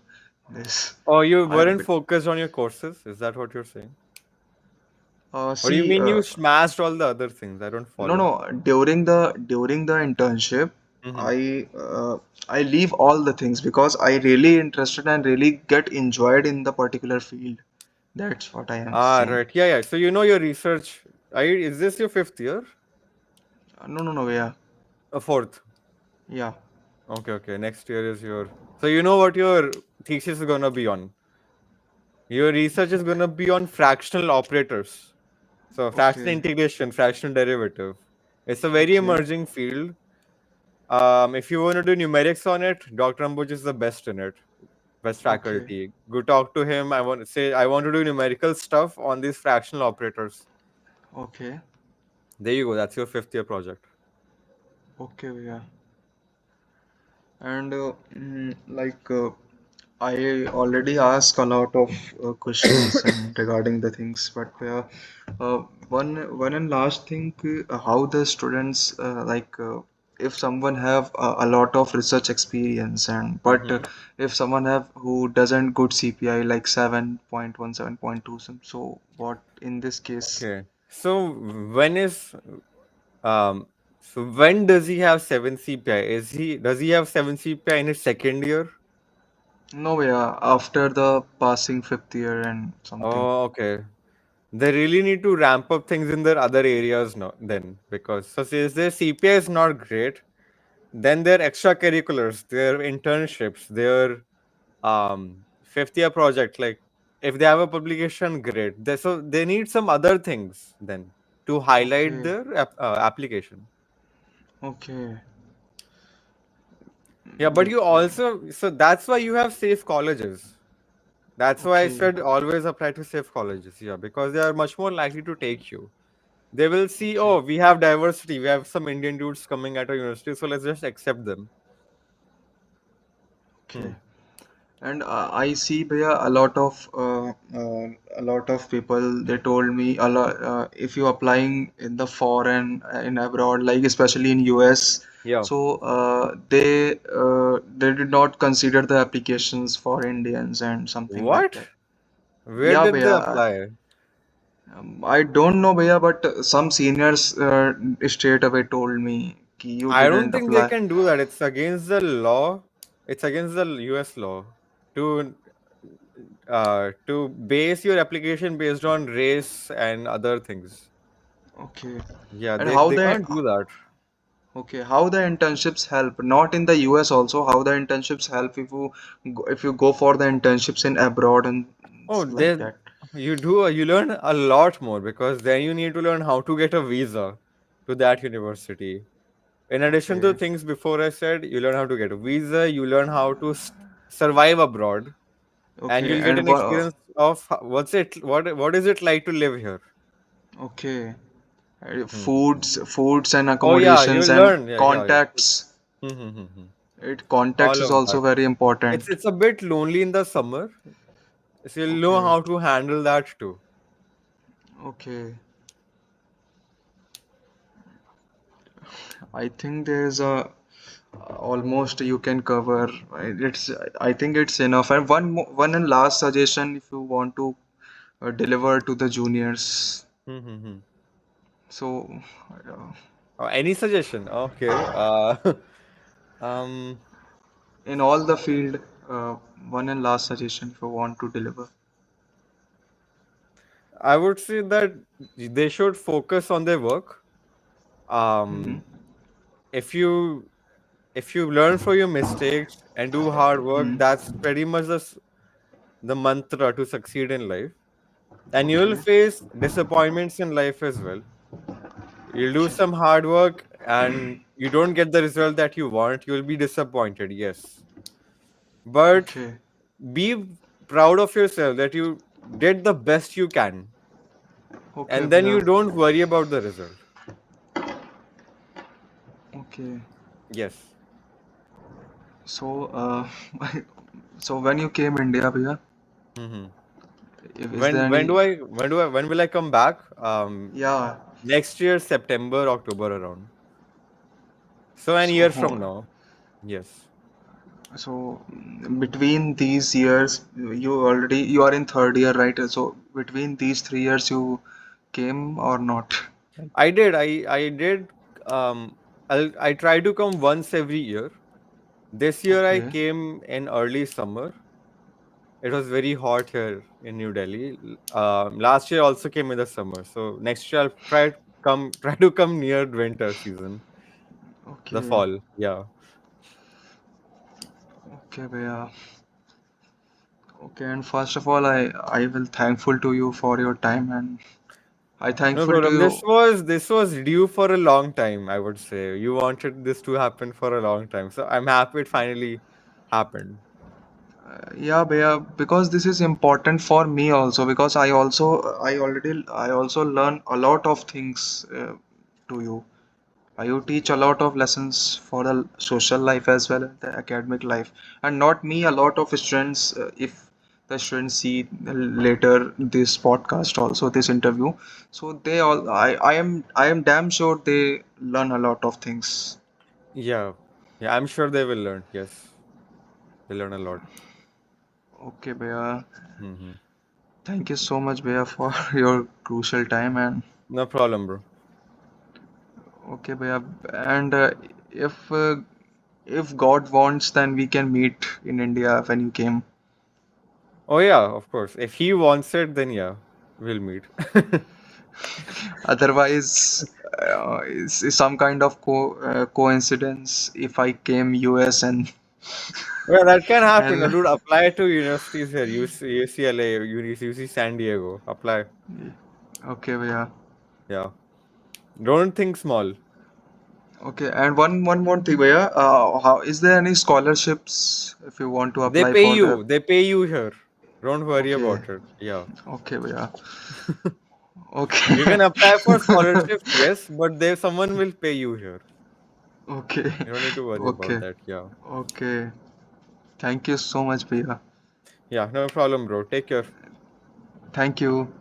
S1: this.
S2: Oh, you
S1: I
S2: weren't focused on your courses? Is that what you're saying? What do you
S1: see.
S2: mean you smashed all the other things? I don't
S1: No,
S2: follow.
S1: no. During the internship,
S2: Hmm.
S1: I leave all the things because I really interested and really get enjoyed in the particular field. That's what I am
S2: Ah,
S1: saying.
S2: right. Yeah, yeah. So you know your research. Is this your fifth year?
S1: No, no, no. Yeah,
S2: Fourth.
S1: yeah.
S2: Okay, okay. Next year is your. So you know what your thesis is gonna be on. Your research is gonna be on fractional operators. So fractional
S1: Okay,
S2: integration, fractional derivative. It's a very
S1: okay,
S2: emerging field. If you want to do numerics on it, Dr. Ambuj is the best in it. Best
S1: okay,
S2: faculty. Go talk to him. I want to say I want to do numerical stuff on these fractional operators.
S1: okay,
S2: There you go. That's your fifth year project.
S1: okay. Yeah. And I already asked a lot of questions and regarding the things, but uh, one and last thing, how the students if someone have a lot of research experience and but
S2: Hmm.
S1: if someone have who doesn't good CPI like 7.1, 7.2, so what in this case?
S2: Okay. So when is um so when does he have 7 CPI? Does he have 7 CPI in his second year?
S1: No, yeah, after the passing fifth year and something.
S2: Oh, okay. They really need to ramp up things in their other areas now then, because so since their CPI is not great, then their extracurriculars, their internships, their fifth year project, like if they have a publication, great. So they need some other things then to highlight
S1: Okay,
S2: their application.
S1: okay,
S2: Yeah, but you
S1: okay,
S2: also, so that's why you have safe colleges. That's why I
S1: okay,
S2: said always apply to safe colleges. Yeah, because they are much more likely to take you. They will see,
S1: okay,
S2: oh, we have diversity. We have some Indian dudes coming at our university, so let's just accept them.
S1: okay.
S2: Hmm.
S1: And I see there a lot of people. They told me a lot. If you applying in the foreign in abroad, like especially in US,
S2: Yeah.
S1: so they did not consider the applications for Indians and something like
S2: What?
S1: that.
S2: Where
S1: Yeah,
S2: did they
S1: bhaiya.
S2: apply?
S1: I don't know, bhaiya, but some seniors straight away told me कि you
S2: I don't
S1: didn't
S2: think they
S1: apply.
S2: can do that. It's against the law. It's against the US law to to base your application based on race and other things.
S1: Okay.
S2: Yeah,
S1: And
S2: they can't do that.
S1: how the internships help? Not in the US also. How the internships help if you go for the internships in abroad and
S2: Oh,
S1: like
S2: then
S1: that.
S2: you learn a lot more because then you need to learn how to get a visa to that university. In addition to
S1: Okay.
S2: things before I said, you learn how to get a visa, you learn how to survive abroad, and
S1: Okay.
S2: you'll get
S1: And
S2: an experience of what is it like to live here.
S1: okay.
S2: Hmm.
S1: Foods and
S2: Oh yeah,
S1: accommodations
S2: you'll
S1: and
S2: learn. Yeah, yeah, yeah.
S1: contacts.
S2: Hmm, hmm, hmm, hmm.
S1: It Contacts
S2: All
S1: is
S2: of
S1: also
S2: that.
S1: very important.
S2: It's a bit lonely in the summer, so you'll know
S1: Okay.
S2: how to handle that too.
S1: Okay. I think there's a almost you can cover. It's I think it's enough. And one and last suggestion if you want to deliver to the juniors.
S2: Hmm, hmm, hmm.
S1: So, uh,
S2: Any suggestion? Okay. Um,
S1: in all the field, uh, one and last suggestion if you want to deliver.
S2: I would say that they should focus on their work.
S1: Hmm.
S2: Um, if you if you learn from your mistakes and do hard work,
S1: Hmm.
S2: that's pretty much the mantra to succeed in life. And you will
S1: Okay.
S2: face disappointments in life as well. You'll do
S1: Okay.
S2: some hard work and you don't get the result that you want. You'll be disappointed, yes. But
S1: Okay.
S2: be proud of yourself that you did the best you can.
S1: Okay,
S2: And then you
S1: Bhaiya.
S2: don't worry about the result.
S1: Okay.
S2: Yes.
S1: So, so when you came India, Bhaiya,
S2: Hmm.
S1: if, is there any?
S2: When will I come back?
S1: Yeah.
S2: Next year, September, October around. So an year from
S1: So,
S2: now. Yes.
S1: between these years, you are in third year, right? So between these 3 years, you came or not?
S2: I did. I did. Um, I try to come once every year. This year I
S1: Okay.
S2: came in early summer. It was very hot here in New Delhi. Last year also came in the summer. So next year I'll try to come near winter season, the
S1: Okay.
S2: fall. Yeah.
S1: Okay, Bhaiya. Okay, and first of all, I will thankful to you for your time, and I
S2: No
S1: thankful to
S2: problem.
S1: you.
S2: This was due for a long time, I would say. You wanted this to happen for a long time. So I'm happy it finally happened.
S1: Yeah, Bhaiya, because this is important for me also, because I also learn a lot of things to you. You teach a lot of lessons for the social life as well as the academic life, and not me. A lot of students, if the students see later this podcast, also this interview, so they all I am damn sure they learn a lot of things.
S2: Yeah. Yeah, I'm sure they will learn. Yes. They learn a lot.
S1: Okay, Bhaiya.
S2: Hmm.
S1: Thank you so much, Bhaiya, for your crucial time. And
S2: No problem, bro.
S1: okay, Bhaiya, and if uh, if God wants, then we can meet in India when you came.
S2: Oh yeah, of course. If he wants it, then yeah, we'll meet.
S1: Otherwise, it's some kind of coincidence if I came US and
S2: Well, that can happen.
S1: and
S2: Dude, apply to universities here. UCLA, UC San Diego. Apply.
S1: okay, yeah.
S2: Yeah. Don't think small.
S1: Okay, and one more thing, Bhaiya. How is there any scholarships if you want to
S2: They
S1: apply
S2: pay
S1: for the?
S2: you. They pay you here. Don't worry
S1: Okay,
S2: about it. Yeah.
S1: okay, Bhaiya.
S2: You
S1: Okay,
S2: can apply for scholarships, yes, but there someone will pay you here.
S1: okay,
S2: You don't need to worry about
S1: okay,
S2: that. Yeah.
S1: okay. Thank you so much, Bhaiya.
S2: Yeah, no problem, bro. Take care.
S1: Thank you.